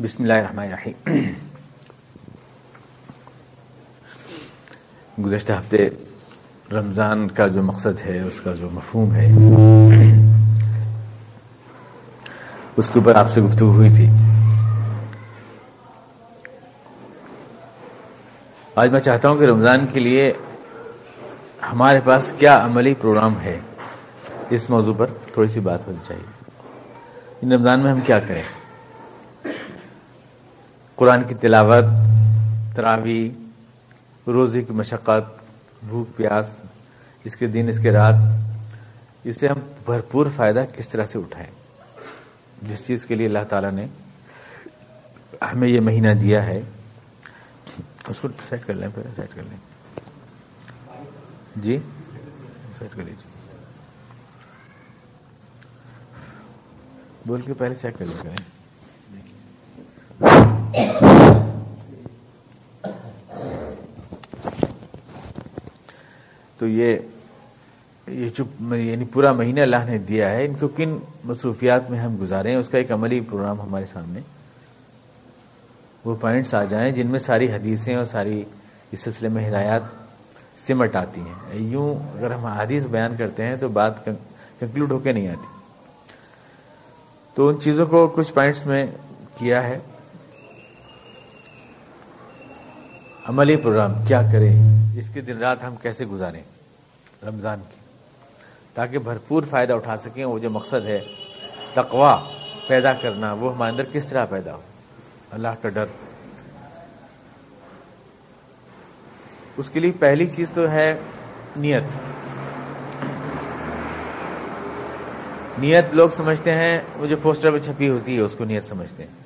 بسم اللہ الرحمن الرحیم۔ گزشتہ ہفتے رمضان کا جو مقصد ہے، اس کا جو مفہوم ہے، اس کے اوپر آپ سے گفتگو ہوئی تھی۔ آج میں چاہتا ہوں کہ رمضان کے لیے ہمارے پاس کیا عملی پروگرام ہے، اس موضوع پر تھوڑی سی بات ہونی چاہیے۔ ان رمضان میں ہم کیا کریں؟ قرآن کی تلاوت، تراویح، روزے کی مشقت، بھوک پیاس، اس کے دن اس کے رات، اس سے ہم بھرپور فائدہ کس طرح سے اٹھائیں؟ جس چیز کے لیے اللہ تعالیٰ نے ہمیں یہ مہینہ دیا ہے، اس کو سیٹ کر لیں، پہلے سیٹ کر لیں جی، سیٹ کر لیجیے، بول کے پہلے چیک کر لیں کریں۔ تو یہ یعنی پورا مہینہ اللہ نے دیا ہے، ان کو کن مصروفیات میں ہم گزاریں، اس کا ایک عملی پروگرام ہمارے سامنے وہ پوائنٹس آ جائیں جن میں ساری حدیثیں اور ساری اس سلسلے میں ہدایات سمٹ آتی ہیں۔ یوں اگر ہم حدیث بیان کرتے ہیں تو بات کنکلوڈ ہو کے نہیں آتی، تو ان چیزوں کو کچھ پوائنٹس میں کیا ہے۔ عملی پروگرام کیا کریں، اس کے دن رات ہم کیسے گزاریں رمضان کی، تاکہ بھرپور فائدہ اٹھا سکیں۔ وہ جو مقصد ہے تقویٰ پیدا کرنا، وہ ہمارے اندر کس طرح پیدا ہو، اللہ کا ڈر۔ اس کے لیے پہلی چیز تو ہے نیت۔ نیت لوگ سمجھتے ہیں وہ جو پوسٹر میں چھپی ہوتی ہے اس کو نیت سمجھتے ہیں،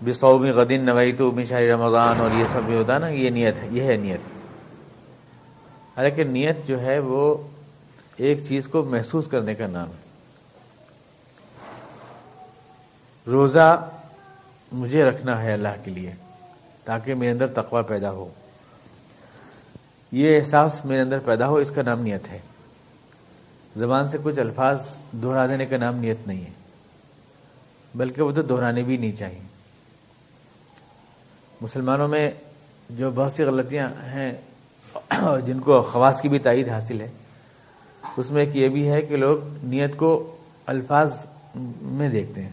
بِصَوْمِ غَدٍ نَوَيْتُ مِنْ شَهْرِ رمضان، اور یہ سب جو ہوتا ہے نا، یہ نیت ہے، یہ ہے نیت۔ حالانکہ نیت جو ہے وہ ایک چیز کو محسوس کرنے کا نام ہے۔ روزہ مجھے رکھنا ہے اللہ کے لیے تاکہ میرے اندر تقویٰ پیدا ہو، یہ احساس میرے اندر پیدا ہو، اس کا نام نیت ہے۔ زبان سے کچھ الفاظ دہرا دینے کا نام نیت نہیں ہے، بلکہ وہ تو دہرانے بھی نہیں چاہیے۔ مسلمانوں میں جو بہت سی غلطیاں ہیں جن کو خواص کی بھی تائید حاصل ہے، اس میں ایک یہ بھی ہے کہ لوگ نیت کو الفاظ میں دیکھتے ہیں۔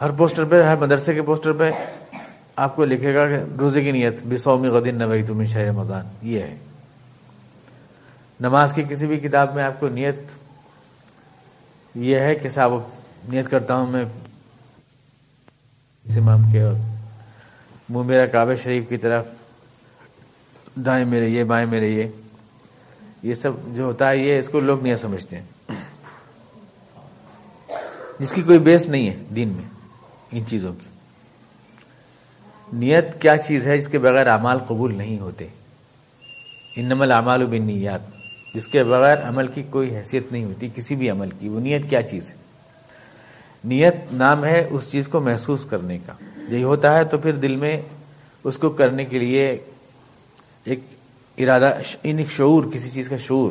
ہر پوسٹر پہ، ہر مدرسے کے پوسٹر پہ آپ کو لکھے گا کہ روزے کی نیت بِصَوْمِ غَدٍ نَوَيْتُ مِنْ شَهْرِ رمضان، یہ ہے۔ نماز کی کسی بھی کتاب میں آپ کو نیت یہ ہے کہ صاحب نیت کرتا ہوں میں اس امام کے، اور منہ میرا کعبہ شریف کی طرف، دائیں میرے یہ، بائیں میرے یہ سب جو ہوتا ہے، یہ اس کو لوگ نیت سمجھتے ہیں، جس کی کوئی بیس نہیں ہے دین میں ان چیزوں کی۔ نیت کیا چیز ہے جس کے بغیر اعمال قبول نہیں ہوتے؟ انما الاعمال بالنیات، جس کے بغیر عمل کی کوئی حیثیت نہیں ہوتی کسی بھی عمل کی۔ وہ نیت کیا چیز ہے؟ نیت نام ہے اس چیز کو محسوس کرنے کا۔ یہی ہوتا ہے تو پھر دل میں اس کو کرنے کے لیے ایک ارادہ، ایک شعور، کسی چیز کا شعور،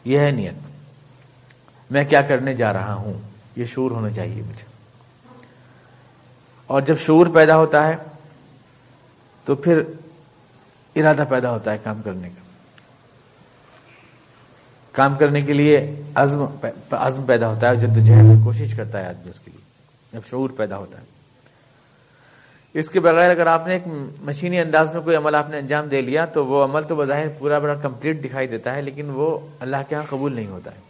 یہ ہے نیت۔ میں کیا کرنے جا رہا ہوں، یہ شعور ہونا چاہیے مجھے۔ اور جب شعور پیدا ہوتا ہے تو پھر ارادہ پیدا ہوتا ہے کام کرنے کا۔ کام کرنے کے لیے عزم پیدا ہوتا ہے، جدوجہد کوشش کرتا ہے آدمی اس کے لیے، جب شعور پیدا ہوتا ہے۔ اس کے بغیر اگر آپ نے ایک مشینی انداز میں کوئی عمل آپ نے انجام دے لیا تو وہ عمل تو بظاہر پورا بڑا کمپلیٹ دکھائی دیتا ہے، لیکن وہ اللہ کے ہاں قبول نہیں ہوتا ہے۔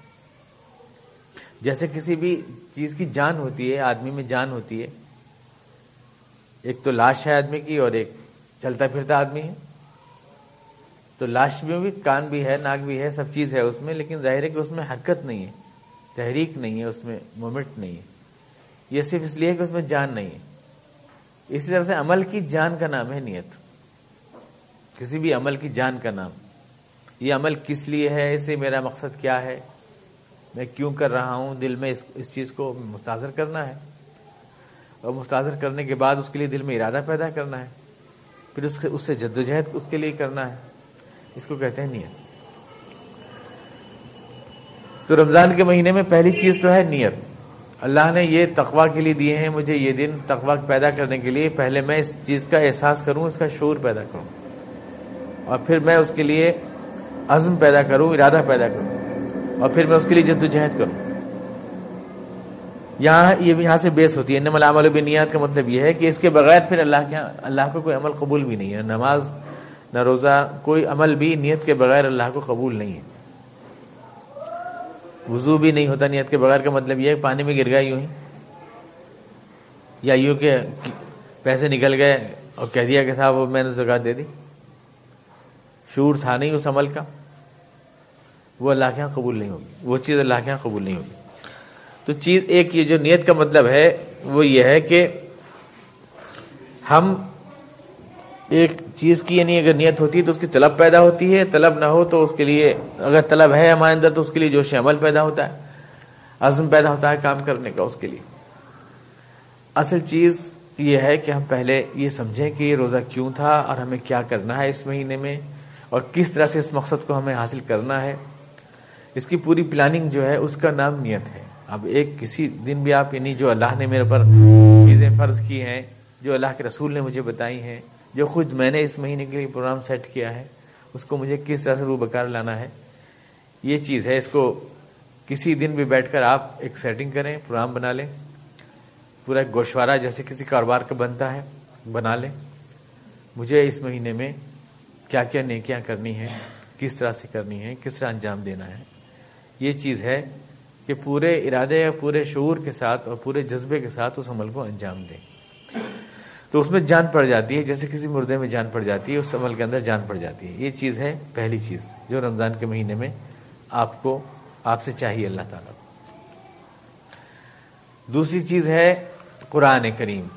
جیسے کسی بھی چیز کی جان ہوتی ہے، آدمی میں جان ہوتی ہے، ایک تو لاش ہے آدمی کی اور ایک چلتا پھرتا آدمی ہے۔ تو لاش میں بھی کان بھی ہے، ناک بھی ہے، سب چیز ہے اس میں، لیکن ظاہر ہے کہ اس میں حرکت نہیں ہے، تحریک نہیں ہے، اس میں مومنٹ نہیں ہے۔ یہ صرف اس لیے کہ اس میں جان نہیں ہے۔ اسی طرح سے عمل کی جان کا نام ہے نیت، کسی بھی عمل کی جان کا نام۔ یہ عمل کس لیے ہے، اسے میرا مقصد کیا ہے، میں کیوں کر رہا ہوں، دل میں اس چیز کو مستحضر کرنا ہے، اور مستحضر کرنے کے بعد اس کے لیے دل میں ارادہ پیدا کرنا ہے، پھر اس سے جدوجہد اس کے لیے کرنا ہے، اس کو کہتے ہیں نیت۔ تو رمضان کے مہینے میں پہلی چیز تو ہے نیت۔ اللہ نے یہ تقوی کے لیے دیے ہیں مجھے یہ دن تقوی پیدا کرنے کے لیے، پہلے میں اس چیز کا احساس کروں، اس کا شعور پیدا کروں، اور پھر میں اس کے لیے عزم پیدا کروں، ارادہ پیدا کروں، اور پھر میں اس کے لیے جدوجہد کروں۔ یہاں سے بیس ہوتی ہے۔ انما الاعمال بالنیات کا مطلب یہ ہے کہ اس کے بغیر پھر اللہ کو کوئی عمل قبول بھی نہیں ہے، نماز نہ روزہ، کوئی عمل بھی نیت کے بغیر اللہ کو قبول نہیں ہے۔ وضو بھی نہیں ہوتا نیت کے بغیر، کا مطلب یہ ہے پانی میں گر گیا یوں ہی، یا یوں کہ پیسے نکل گئے اور کہہ دیا کہ صاحب میں نے زکوٰۃ دے دی، شعور تھا نہیں اس عمل کا، وہ اللہ کے ہاں قبول نہیں ہوگی، وہ چیز اللہ کے ہاں قبول نہیں ہوگی۔ تو چیز ایک یہ جو نیت کا مطلب ہے وہ یہ ہے کہ ہم ایک چیز کی، یعنی اگر نیت ہوتی ہے تو اس کی طلب پیدا ہوتی ہے، طلب نہ ہو تو اس کے لیے، اگر طلب ہے ہمارے اندر تو اس کے لیے جوش عمل پیدا ہوتا ہے، عزم پیدا ہوتا ہے کام کرنے کا اس کے لیے۔ اصل چیز یہ ہے کہ ہم پہلے یہ سمجھیں کہ یہ روزہ کیوں تھا اور ہمیں کیا کرنا ہے اس مہینے میں، اور کس طرح سے اس مقصد کو ہمیں حاصل کرنا ہے۔ اس کی پوری پلاننگ جو ہے اس کا نام نیت ہے۔ اب ایک کسی دن بھی آپ، یعنی جو اللہ نے میرے پر چیزیں فرض کی ہیں، جو اللہ کے رسول نے مجھے بتائی ہیں، جو خود میں نے اس مہینے کے لیے پروگرام سیٹ کیا ہے، اس کو مجھے کس طرح سے روح بکار لانا ہے، یہ چیز ہے۔ اس کو کسی دن بھی بیٹھ کر آپ ایک سیٹنگ کریں، پروگرام بنا لیں، پورا ایک گوشوارہ جیسے کسی کاروبار کا بنتا ہے بنا لیں، مجھے اس مہینے میں کیا کیا نیکیاں کرنی ہیں، کس طرح سے کرنی ہے، کس طرح انجام دینا ہے۔ یہ چیز ہے کہ پورے ارادے یا پورے شعور کے ساتھ اور پورے جذبے کے ساتھ اس عمل کو انجام دیں، تو اس میں جان پڑ جاتی ہے، جیسے کسی مردے میں جان پڑ جاتی ہے، اس عمل کے اندر جان پڑ جاتی ہے۔ یہ چیز ہے پہلی چیز جو رمضان کے مہینے میں آپ سے چاہیے اللہ تعالیٰ کو۔ دوسری چیز ہے قرآن کریم۔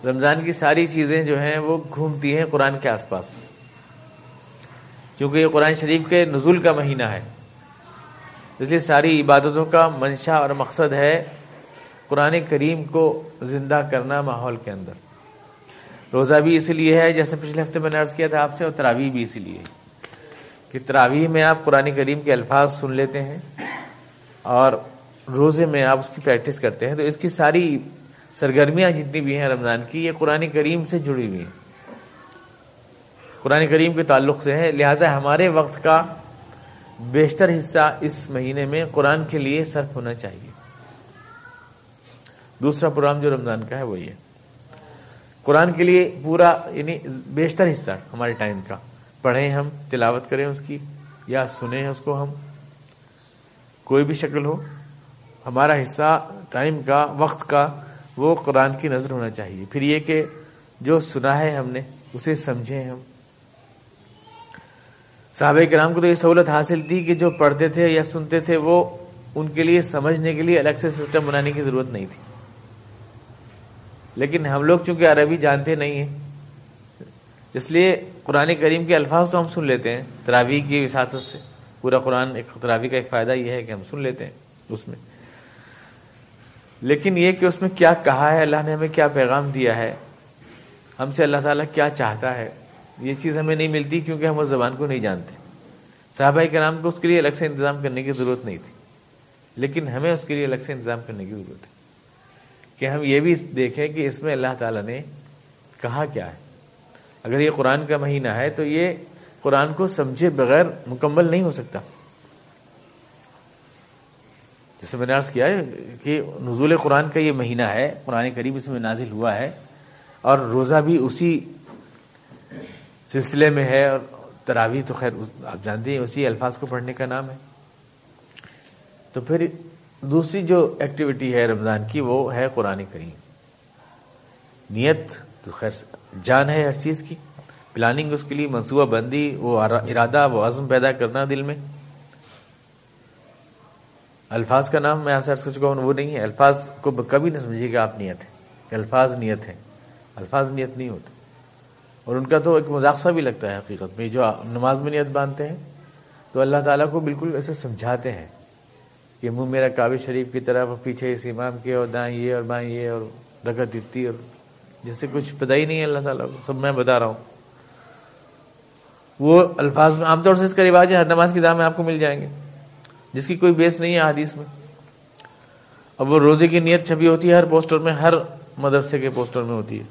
رمضان کی ساری چیزیں جو ہیں وہ گھومتی ہیں قرآن کے آس پاس، کیونکہ یہ قرآن شریف کے نزول کا مہینہ ہے، اس لیے ساری عبادتوں کا منشا اور مقصد ہے قرآن کریم کو زندہ کرنا ماحول کے اندر۔ روزہ بھی اسی لیے ہے، جیسے پچھلے ہفتے میں نے عرض کیا تھا آپ سے، اور تراویح بھی اسی لیے ہے کہ تراویح میں آپ قرآن کریم کے الفاظ سن لیتے ہیں اور روزے میں آپ اس کی پریکٹس کرتے ہیں، تو اس کی ساری سرگرمیاں جتنی بھی ہیں رمضان کی، یہ قرآن کریم سے جڑی ہوئی ہیں، قرآن کریم کے تعلق سے ہیں۔ لہٰذا ہمارے وقت کا بیشتر حصہ اس مہینے میں قرآن کے لیے صرف ہونا چاہیے۔ دوسرا پروگرام جو رمضان کا ہے وہ یہ قرآن کے لیے پورا، یعنی بیشتر حصہ ہمارے ٹائم کا پڑھیں، ہم تلاوت کریں اس کی، یا سنیں اس کو، ہم کوئی بھی شکل ہو، ہمارا حصہ ٹائم کا، وقت کا، وہ قرآن کی نظر ہونا چاہیے۔ پھر یہ کہ جو سنا ہے ہم نے اسے سمجھیں ہم۔ صحابہ کرام کو تو یہ سہولت حاصل تھی کہ جو پڑھتے تھے یا سنتے تھے وہ ان کے لیے سمجھنے کے لیے الگ سے سسٹم بنانے کی ضرورت نہیں تھی، لیکن ہم لوگ چونکہ عربی جانتے نہیں ہیں، اس لیے قرآن کریم کے الفاظ تو ہم سن لیتے ہیں تراویح کی وساطت سے۔ پورا قرآن، ایک تراویح کا ایک فائدہ یہ ہے کہ ہم سن لیتے ہیں اس میں، لیکن یہ کہ اس میں کیا کہا ہے اللہ نے، ہمیں کیا پیغام دیا ہے، ہم سے اللہ تعالیٰ کیا چاہتا ہے، یہ چیز ہمیں نہیں ملتی کیونکہ ہم اس زبان کو نہیں جانتے۔ صحابہ کرام کو اس کے لیے الگ سے انتظام کرنے کی ضرورت نہیں تھی، لیکن ہمیں اس کے لیے الگ سے انتظام کرنے کی ضرورت ہے کہ ہم یہ بھی دیکھیں کہ اس میں اللہ تعالیٰ نے کہا کیا ہے۔ اگر یہ قرآن کا مہینہ ہے تو یہ قرآن کو سمجھے بغیر مکمل نہیں ہو سکتا۔ جیسے میں نے عرض کیا ہے کہ نزول قرآن کا یہ مہینہ ہے، قرآن کریم اس میں نازل ہوا ہے، اور روزہ بھی اسی سلسلے میں ہے، اور تراویح تو خیر آپ جانتے ہیں اسی الفاظ کو پڑھنے کا نام ہے۔ تو پھر دوسری جو ایکٹیویٹی ہے رمضان کی وہ ہے قرآن کریم۔ نیت تو خیر جان ہے ہر چیز کی، پلاننگ اس کے لیے، منصوبہ بندی، وہ ارادہ، وہ عزم پیدا کرنا دل میں۔ الفاظ کا نام میں آپ سے عرض کر چکا ہوں وہ نہیں ہے، الفاظ کو کبھی نہ سمجھیے کہ آپ نیت ہے، الفاظ نیت ہے، الفاظ نیت نہیں ہوتے، اور ان کا تو ایک مذاق سا بھی لگتا ہے حقیقت میں۔ جو نماز میں نیت باندھتے ہیں تو اللہ تعالیٰ کو بالکل ایسے سمجھاتے ہیں کہ منہ میرا کعبہ شریف کی طرف، پیچھے اس امام کے، اور دائیں یہ اور بائیں یہ، اور رکعت اتنی، اور جیسے کچھ پتہ ہی نہیں ہے اللہ تعالیٰ کو، سب میں بتا رہا ہوں۔ وہ الفاظ میں عام طور سے اس کا رواج ہے، ہر نماز کی دعا میں آپ کو مل جائیں گے، جس کی کوئی بیس نہیں ہے حدیث میں، اب وہ روزے کی نیت چھپی ہوتی ہے ہر پوسٹر میں، ہر مدرسے کے پوسٹر میں ہوتی ہے.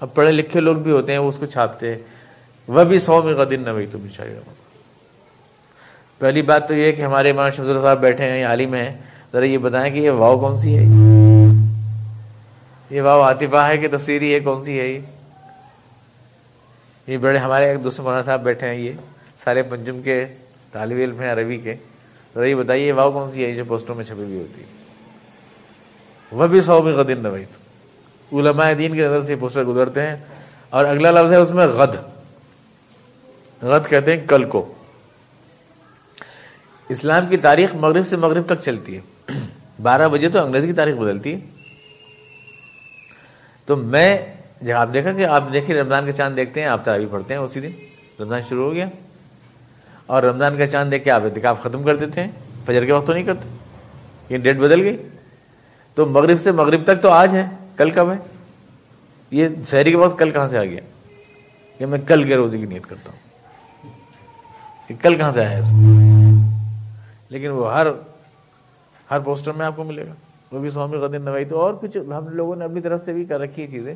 اب پڑھے لکھے لوگ بھی ہوتے ہیں وہ اس کو چھاپتے ہیں. وَبِصَوْمِ غَدٍ نَوَيْتُ مِنْ شَهْرِ رَمَضَانَ. پہلی بات تو یہ ہے کہ ہمارے امام شمس اللہ صاحب بیٹھے ہیں، یہ عالم ہیں، ذرا یہ بتائیں کہ یہ واو کون سی ہے؟ یہ واو عاطفہ ہے کہ تفسیری ہے؟ کون سی ہے یہ بڑے ہمارے ایک دوسرے مولانا صاحب بیٹھے ہیں، یہ سارے پنجم کے طالب علم ہیں عربی کے، ذرا یہ بتائیے یہ واو کون سی ہے جو پوسٹروں میں چھپی ہوئی ہوتی ہے؟ وَبِصَوْمِ غَدٍ نَوَيْتُ. علماء دین کی نظر سے پوسٹر گزرتے ہیں. اور اگلا لفظ ہے اس میں غد. غد کہتے ہیں کل کو. اسلام کی تاریخ مغرب سے مغرب تک چلتی ہے. 12 بجے تو انگریزی کی تاریخ بدلتی ہے. تو میں جب آپ دیکھا کہ آپ دیکھیں رمضان کا چاند دیکھتے ہیں، آپ تراویح پڑھتے ہیں، اسی دن رمضان شروع ہو گیا، اور رمضان کا چاند دیکھ کے آپ اعتکاف ختم کر دیتے ہیں. فجر کے وقت تو نہیں کرتے، یہ ڈیٹ بدل گئی. تو مغرب سے مغرب تک تو آج ہے، کل کب ہے؟ یہ سحری کے وقت کل کہاں سے آ گیا کہ میں کل کے روزے کی نیت کرتا ہوں؟ کہ کل کہاں سے آیا ہے؟ لیکن وہ ہر پوسٹر میں آپ کو ملے گا وہ بھی صوم غد نویت. اور کچھ ہم لوگوں نے اپنی طرف سے بھی کر رکھی چیزیں،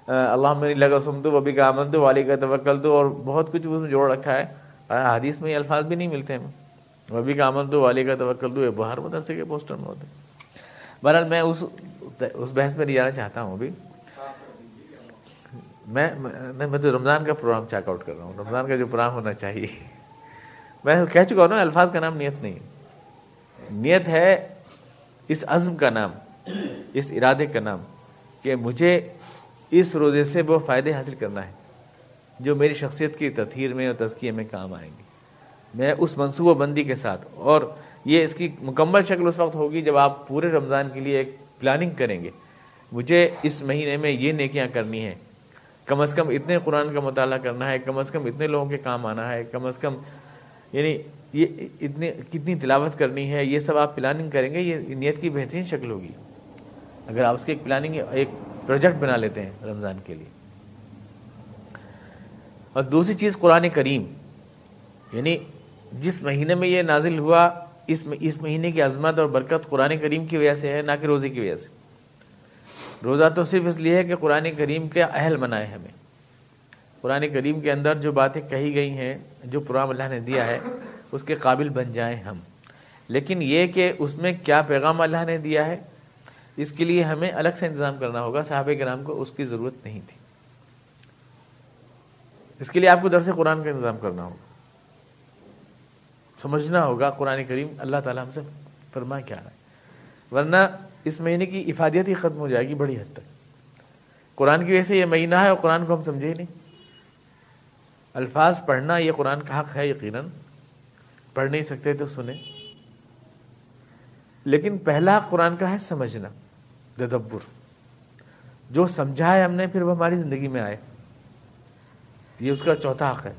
اللہم انی لک صمت و بک آمنت و علیک توکلت، اور بہت کچھ اس میں جوڑ رکھا ہے. حدیث میں یہ الفاظ بھی نہیں ملتے ہیں. و بک آمنت و علیک توکلت یہ باہر مدرسے کے پوسٹر میں ہوتے ہیں. بہرحال میں اس بحث میں نہیں جانا چاہتا ہوں. ابھی میں تو رمضان کا پروگرام چیک آؤٹ کر رہا ہوں، رمضان کا جو پروگرام ہونا چاہیے. میں کہہ چکا ہوں نا، الفاظ کا نام نیت نہیں، نیت ہے اس عزم کا نام، اس ارادے کا نام کہ مجھے اس روزے سے وہ فائدے حاصل کرنا ہے جو میری شخصیت کی تطہیر میں اور تزکیے میں کام آئیں گے. میں اس منصوبہ بندی کے ساتھ، اور یہ اس کی مکمل شکل اس وقت ہوگی جب آپ پورے رمضان کے لیے ایک پلاننگ کریں گے. مجھے اس مہینے میں یہ نیکیاں کرنی ہیں، کم از کم اتنے قرآن کا مطالعہ کرنا ہے، کم از کم اتنے لوگوں کے کام آنا ہے، کم از کم یعنی یہ کتنی تلاوت کرنی ہے. یہ سب آپ پلاننگ کریں گے، یہ نیت کی بہترین شکل ہوگی اگر آپ اس کی ایک پلاننگ، ایک پروجیکٹ بنا لیتے ہیں رمضان کے لیے. اور دوسری چیز قرآن کریم، یعنی جس مہینے میں یہ نازل ہوا، اس مہینے کی عظمت اور برکت قرآن کریم کی وجہ سے ہے، نہ کہ روزے کی وجہ سے. روزہ تو صرف اس لیے ہے کہ قرآن کریم کے اہل بنائے ہمیں. قرآن کریم کے اندر جو باتیں کہی گئی ہیں، جو پروگرام اللہ نے دیا ہے، اس کے قابل بن جائیں ہم. لیکن یہ کہ اس میں کیا پیغام اللہ نے دیا ہے، اس کے لیے ہمیں الگ سے انتظام کرنا ہوگا. صحابہ کرام کو اس کی ضرورت نہیں تھی. اس کے لیے آپ کو درس قرآن کا انتظام کرنا ہوگا، سمجھنا ہوگا قرآن کریم اللہ تعالیٰ ہم سے فرما کیا رہا ہے. ورنہ اس مہینے کی افادیت ہی ختم ہو جائے گی بڑی حد تک. قرآن کی وجہ سے یہ مہینہ ہے اور قرآن کو ہم سمجھے ہی نہیں. الفاظ پڑھنا یہ قرآن کا حق ہے، یقیناً پڑھ نہیں سکتے تو سنیں، لیکن پہلا حق قرآن کا ہے سمجھنا، تدبر. جو سمجھا ہے ہم نے پھر وہ ہماری زندگی میں آئے، یہ اس کا چوتھا حق ہے.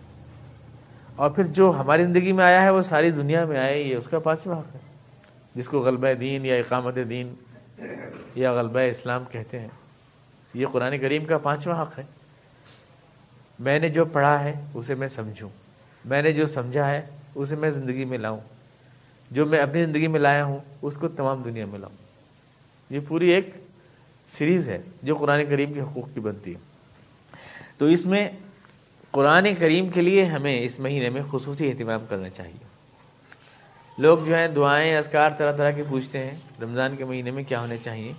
اور پھر جو ہماری زندگی میں آیا ہے وہ ساری دنیا میں آئے، یہ اس کا پانچواں حق ہے، جس کو غلبہ دین یا اقامت دین یا غلبہ اسلام کہتے ہیں. یہ قرآن کریم کا پانچواں حق ہے. میں نے جو پڑھا ہے اسے میں سمجھوں، میں نے جو سمجھا ہے اسے میں زندگی میں لاؤں، جو میں اپنی زندگی میں لایا ہوں اس کو تمام دنیا میں لاؤں. یہ پوری ایک سیریز ہے جو قرآن کریم کے حقوق کی بنتی ہے. تو اس میں قرآن کریم کے لیے ہمیں اس مہینے میں خصوصی اہتمام کرنا چاہیے. لوگ جو ہیں دعائیں اذکار طرح طرح کے پوچھتے ہیں رمضان کے مہینے میں کیا ہونے چاہیے،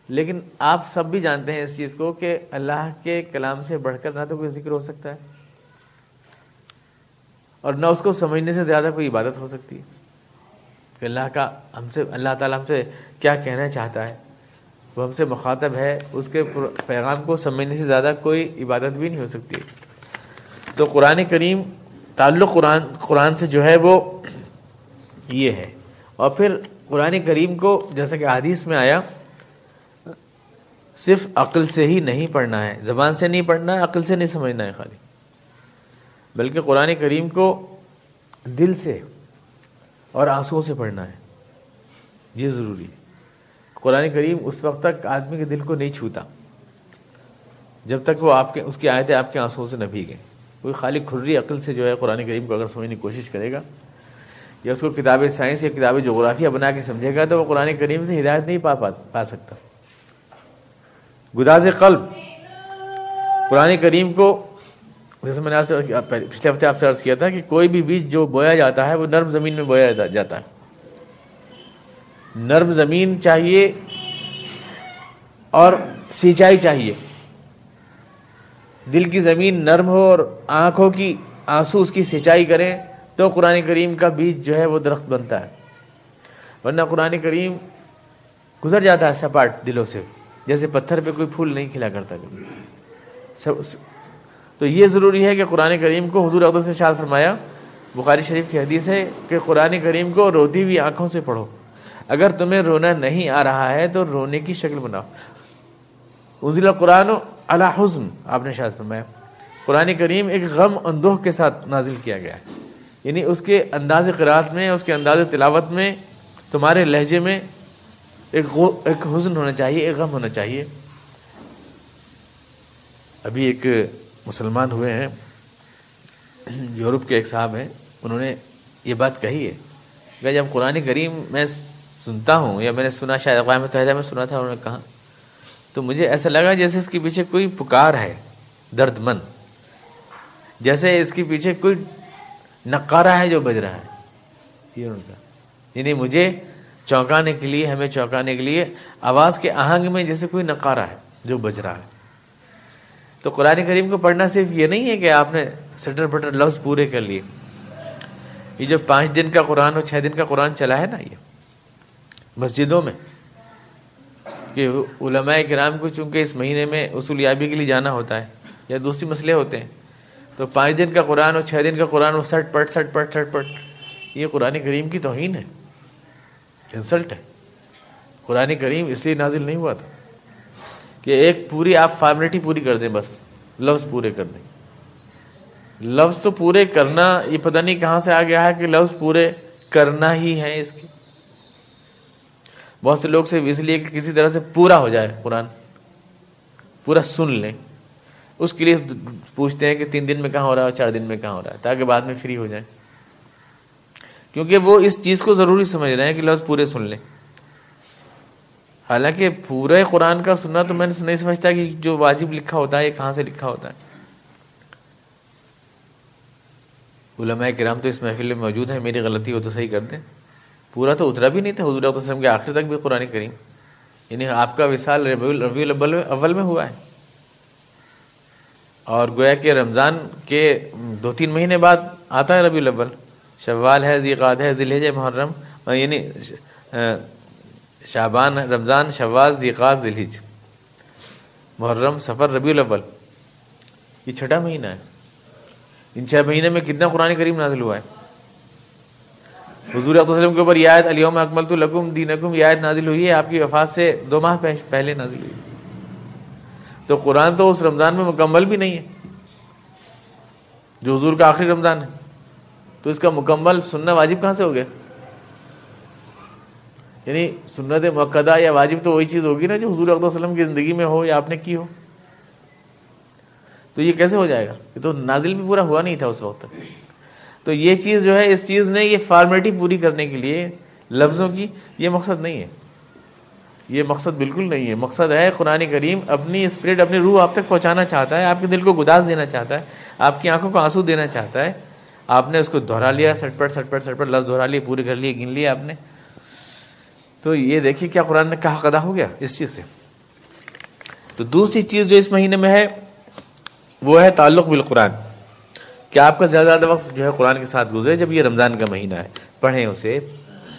لیکن آپ سب بھی جانتے ہیں اس چیز کو کہ اللہ کے کلام سے بڑھ کر نہ تو کوئی ذکر ہو سکتا ہے اور نہ اس کو سمجھنے سے زیادہ کوئی عبادت ہو سکتی ہے کہ اللہ تعالیٰ ہم سے کیا کہنا چاہتا ہے، وہ ہم سے مخاطب ہے، اس کے پیغام کو سمجھنے سے زیادہ کوئی عبادت بھی نہیں ہو سکتی. تو قرآن کریم تعلق قرآن سے جو ہے وہ یہ ہے. اور پھر قرآن کریم کو جیسا کہ حدیث میں آیا صرف عقل سے ہی نہیں پڑھنا ہے، زبان سے نہیں پڑھنا ہے، عقل سے نہیں سمجھنا ہے خالی، بلکہ قرآن کریم کو دل سے اور آنسوؤں سے پڑھنا ہے. یہ ضروری ہے. قرآن کریم اس وقت تک آدمی کے دل کو نہیں چھوتا جب تک وہ اس کی آیتیں آپ کے آنسوؤں سے نہ بھیگیں. کوئی خالی کھری عقل سے جو ہے قرآن کریم کو اگر سمجھنے کی کوشش کرے گا، یا اس کو کتاب سائنس یا کتاب جغرافیہ بنا کے سمجھے گا تو وہ قرآن کریم سے ہدایت نہیں پا سکتا. گداز قلب قرآن کریم کو، جیسے میں نے پچھلے ہفتے آپ سے عرض کیا تھا کہ کوئی بھی بیج جو بویا جاتا ہے وہ نرم زمین میں بویا جاتا ہے. نرم زمین چاہیے اور سینچائی چاہیے. دل کی زمین نرم ہو اور آنکھوں کی آنسو اس کی سینچائی کریں تو قرآن کریم کا بیج جو ہے وہ درخت بنتا ہے. ورنہ قرآن کریم گزر جاتا ہے سپاٹ دلوں سے، جیسے پتھر پہ کوئی پھول نہیں کھلا کرتا کبھی. تو یہ ضروری ہے کہ قرآن کریم کو حضور اقدس نے ارشاد فرمایا، بخاری شریف کی حدیث ہے کہ قرآن کریم کو روتی ہوئی آنکھوں سے پڑھو. اگر تمہیں رونا نہیں آ رہا ہے تو رونے کی شکل بناؤ. انزل القرآن علی حزن، آپ نے ارشاد فرمایا قرآن کریم ایک غم اندوہ کے ساتھ نازل کیا گیا ہے. یعنی اس کے انداز قرات میں، اس کے انداز تلاوت میں، تمہارے لہجے میں ایک حزن ہونا چاہیے، ایک غم ہونا چاہیے. ابھی ایک مسلمان ہوئے ہیں، یورپ کے ایک صاحب ہیں، انہوں نے یہ بات کہی ہے کہ جب قرآن کریم میں سنتا ہوں، یا میں نے سنا، شاید اقوام متحدہ میں سنا تھا، انہوں نے کہا تو مجھے ایسا لگا جیسے اس کے پیچھے کوئی پکار ہے درد مند، جیسے اس کے پیچھے کوئی نقارہ ہے جو بج رہا ہے. یہ ان کا، یعنی مجھے چونکانے کے لیے، ہمیں چونکانے کے لیے آواز کے آہنگ میں جیسے کوئی نقارہ ہے جو بج رہا ہے. تو قرآن کریم کو پڑھنا صرف یہ نہیں ہے کہ آپ نے سٹر پٹر لفظ پورے کر لیے. یہ جو 5 دن کا قرآن اور 6 دن کا قرآن چلا ہے نا، یہ مسجدوں میں، کہ علماء کرام کو چونکہ اس مہینے میں اصول یابی کے لیے جانا ہوتا ہے یا دوسری مسئلے ہوتے ہیں، تو 5 دن کا قرآن اور 6 دن کا قرآن وہ سٹ پٹ، یہ قرآن کریم کی توہین ہے، انسلٹ ہے. قرآن کریم اس لیے نازل نہیں ہوا تھا کہ ایک پوری آپ فارمیلٹی پوری کر دیں، بس لفظ پورے کر دیں. لفظ تو پورے کرنا، یہ پتہ نہیں کہاں سے آ گیا ہے کہ لفظ پورے کرنا ہی ہے اس کی. بہت سے لوگ صرف اس لیے کہ کسی طرح سے پورا ہو جائے قرآن، پورا سن لیں، اس کے لیے پوچھتے ہیں کہ 3 دن میں کہاں ہو رہا ہے اور 4 دن میں کہاں ہو رہا ہے، تاکہ بعد میں فری ہو جائیں. کیونکہ وہ اس چیز کو ضروری سمجھ رہے ہیں کہ لفظ پورے سن لیں. حالانکہ پورے قرآن کا سننا تو میں نہیں سمجھتا کہ جو واجب لکھا ہوتا ہے یہ کہاں سے لکھا ہوتا ہے. علماء کرام تو اس محفل میں موجود ہیں، میری غلطی ہو تو صحیح کر دیں. پورا تو اترا بھی نہیں تھا حضور صلی اللہ علیہ وسلم کے آخر تک بھی قرآن کریم. یعنی آپ کا وصال ربیع الاول میں ہوا ہے، اور گویا کہ رمضان کے 2-3 مہینے بعد آتا ہے ربیع الاول. شوال ہے، ذی قعدہ ہے، ذی الحجہ، محرم، یعنی شعبان، رمضان، شوال، ذی قعدہ، ذی الحجہ، محرم، صفر، ربیع الاول، یہ 6واں مہینہ ہے. ان 6 مہینے میں کتنا قرآن کریم نازل ہوا ہے؟ حضور صلی اللہ علیہ وسلم کے اوپر یہ آیت الیوم اکملت لکم دینکم، یہ آیت نازل ہوئی ہے آپ کی وفات سے 2 ماہ پہلے نازل ہوئی. تو قرآن تو اس رمضان میں مکمل بھی نہیں ہے جو حضور کا آخری رمضان ہے. تو اس کا مکمل سننا واجب کہاں سے ہو گیا؟ یعنی سنت مؤکدہ یا واجب تو وہی چیز ہوگی نا جو حضور صلی اللہ علیہ وسلم کی زندگی میں ہو یا آپ نے کی ہو. تو یہ کیسے ہو جائے گا؟ یہ تو نازل بھی پورا ہوا نہیں تھا اس وقت تک. تو یہ چیز جو ہے، اس چیز نے یہ فارمیلٹی پوری کرنے کے لیے لفظوں کی، یہ مقصد نہیں ہے. یہ مقصد بالکل نہیں ہے. مقصد ہے قرآن کریم اپنی اسپرٹ، اپنی روح آپ تک پہنچانا چاہتا ہے، آپ کے دل کو گداز دینا چاہتا ہے، آپ کی آنکھوں کو آنسو دینا چاہتا ہے. آپ نے اس کو دہرا لیا، سٹ پٹ لفظ دہرا لیے، پورے کر لیے، گن لیے آپ نے. تو یہ دیکھیے کیا قرآن نے کہا قدا ہو گیا اس چیز سے. تو دوسری چیز جو اس مہینے میں ہے وہ ہے تعلق بالقرآن، کہ آپ کا زیادہ وقت جو ہے قرآن کے ساتھ گزرے. جب یہ رمضان کا مہینہ ہے، پڑھیں اسے،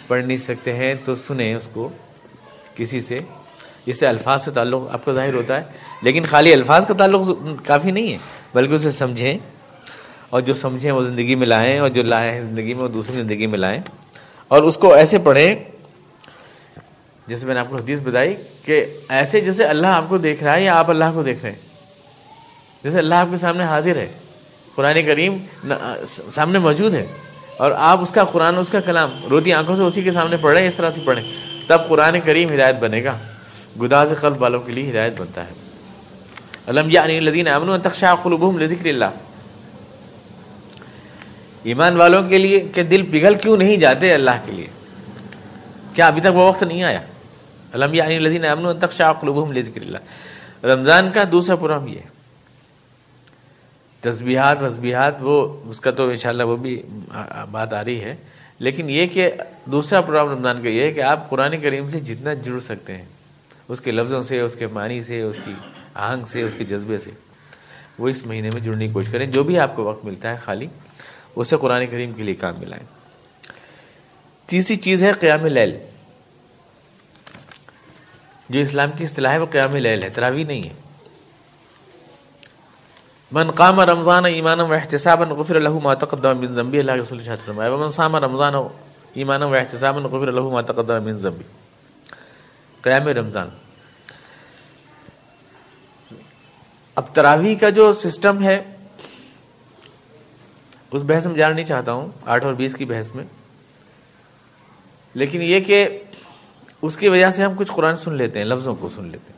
پڑھ نہیں سکتے ہیں تو سنیں اس کو کسی سے. اس سے الفاظ سے تعلق آپ کا ظاہر ہوتا ہے، لیکن خالی الفاظ کا تعلق کافی نہیں ہے، بلکہ اسے سمجھیں، اور جو سمجھیں وہ زندگی میں لائیں، اور جو لائیں ہیں زندگی میں وہ دوسری زندگی میں لائیں. اور اس کو ایسے پڑھیں جیسے میں نے آپ کو حدیث بتائی کہ ایسے جیسے اللہ آپ کو دیکھ رہا ہے یا آپ اللہ کو دیکھ رہے ہیں. جیسے اللہ آپ کے سامنے حاضر ہے، قرآن کریم سامنے موجود ہے، اور آپ اس کا قرآن، اس کا کلام روتی آنکھوں سے اسی کے سامنے پڑھ رہے ہیں. اس طرح سے پڑھیں، تب قرآن کریم ہدایت بنے گا. گداز قلب والوں کے لیے ہدایت بنتا ہے. الم یعن للذین آمنوا ان تخشع قلوبهم لذکر اللہ. ایمان والوں کے لیے کہ دل پگھل کیوں نہیں جاتے اللہ کے لیے؟ کیا ابھی تک وہ وقت نہیں آیا؟ الم یعن الذین آمنوا ان تخشع قلوبہم لذکر اللہ. رمضان کا دوسرا پروگرام یہ ہے. تسبیحات وہ اس کا تو انشاءاللہ وہ بھی بات آ رہی ہے، لیکن یہ کہ دوسرا پروگرام رمضان کا یہ ہے کہ آپ قرآن کریم سے جتنا جڑ سکتے ہیں، اس کے لفظوں سے، اس کے معنی سے، اس کی آہنگ سے، اس کے جذبے سے، وہ اس مہینے میں جڑنے کی کوشش کریں. جو بھی آپ کو وقت ملتا ہے خالی، اسے قرآن کریم کے لیے کام ملائیں. تیسری چیز ہے قیام لیل. جو اسلام کی اصطلاح ہے وہ قیام لیل ہے، تراویح نہیں ہے. من قام رمضان ایمانا واحتسابا غفر له ما تقدم من ذنبه، اللہ کے رسول نے ارشاد فرمایا ومن صام رمضان ایمانا واحتسابا غفر له ما تقدم من ذنبه. قیام رمضان. اب تراویح کا جو سسٹم ہے اس بحث میں جانا نہیں چاہتا ہوں، 8 اور 20 کی بحث میں، لیکن یہ کہ اس کی وجہ سے ہم کچھ قرآن سن لیتے ہیں، لفظوں کو سن لیتے ہیں،